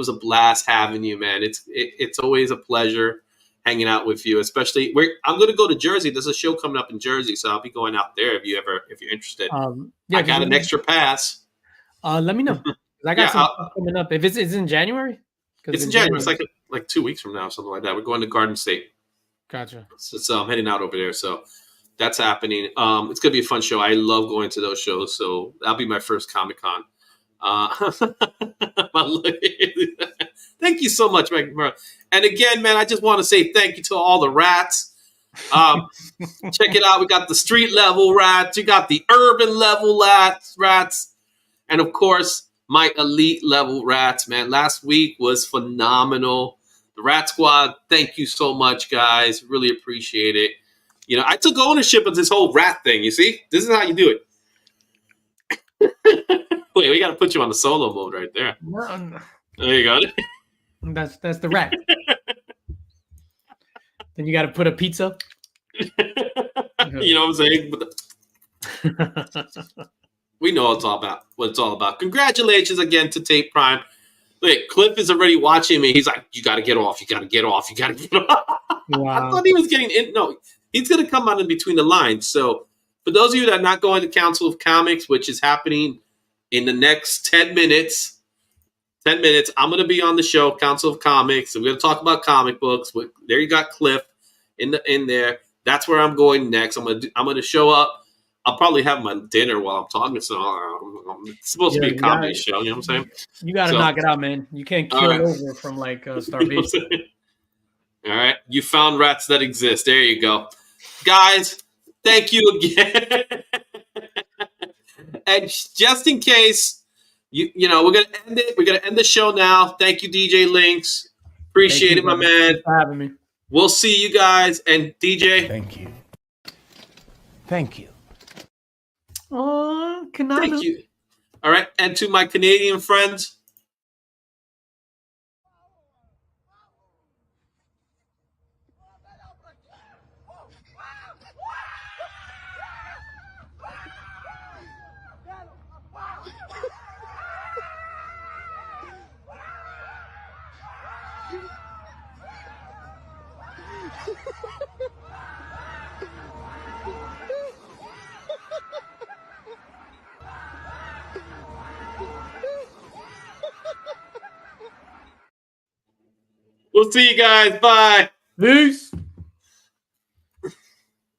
a blast having you, man. It's always a pleasure hanging out with you, especially I'm going to go to Jersey. There's a show coming up in Jersey, so I'll be going out there if you're interested. Yeah, I got an extra pass. Let me know. 'Cause I got some stuff coming up. If it's in January? It's in January. It's like 2 weeks from now, something like that. We're going to Garden State. Gotcha. So I'm heading out over there. So that's happening. It's gonna be a fun show. I love going to those shows. So that'll be my first Comic-Con. Thank you so much, Mike. And again, man, I just want to say thank you to all the rats. Check it out. We got the street level rats. You got the urban level rats. And of course, my elite level rats, man. Last week was phenomenal. The Rat Squad, thank you so much, guys. Really appreciate it. You know, I took ownership of this whole rat thing, you see? This is how you do it. Wait, we got to put you on the solo mode right there. No. There you go. That's the rat. Then you got to put a pizza. You know what I'm saying? We know what it's all about. Congratulations again to Tape Prime. Look, Cliff is already watching me. He's like, you got to get off. You got to get off. You got to get off. Wow. I thought he was getting in. No, he's going to come out in between the lines. So for those of you that are not going to Council of Comics, which is happening in the next 10 minutes, I'm going to be on the show, Council of Comics. And we're going to talk about comic books. There you got Cliff in there. That's where I'm going next. I'm going to show up. I'll probably have my dinner while I'm talking. So it's supposed to be a comedy show. You know what I'm saying? You got to knock it out, man. You can't kill over from like starvation. All right. You found rats that exist. There you go. Guys, thank you again. And just in case, you know, we're going to end it. We're going to end the show now. Thank you, DJ Linx. Appreciate it, my man. Thanks for having me. We'll see you guys. And DJ. Thank you. Thank you. Oh, thank you. All right. And to my Canadian friends. We'll see you guys. Bye. Peace.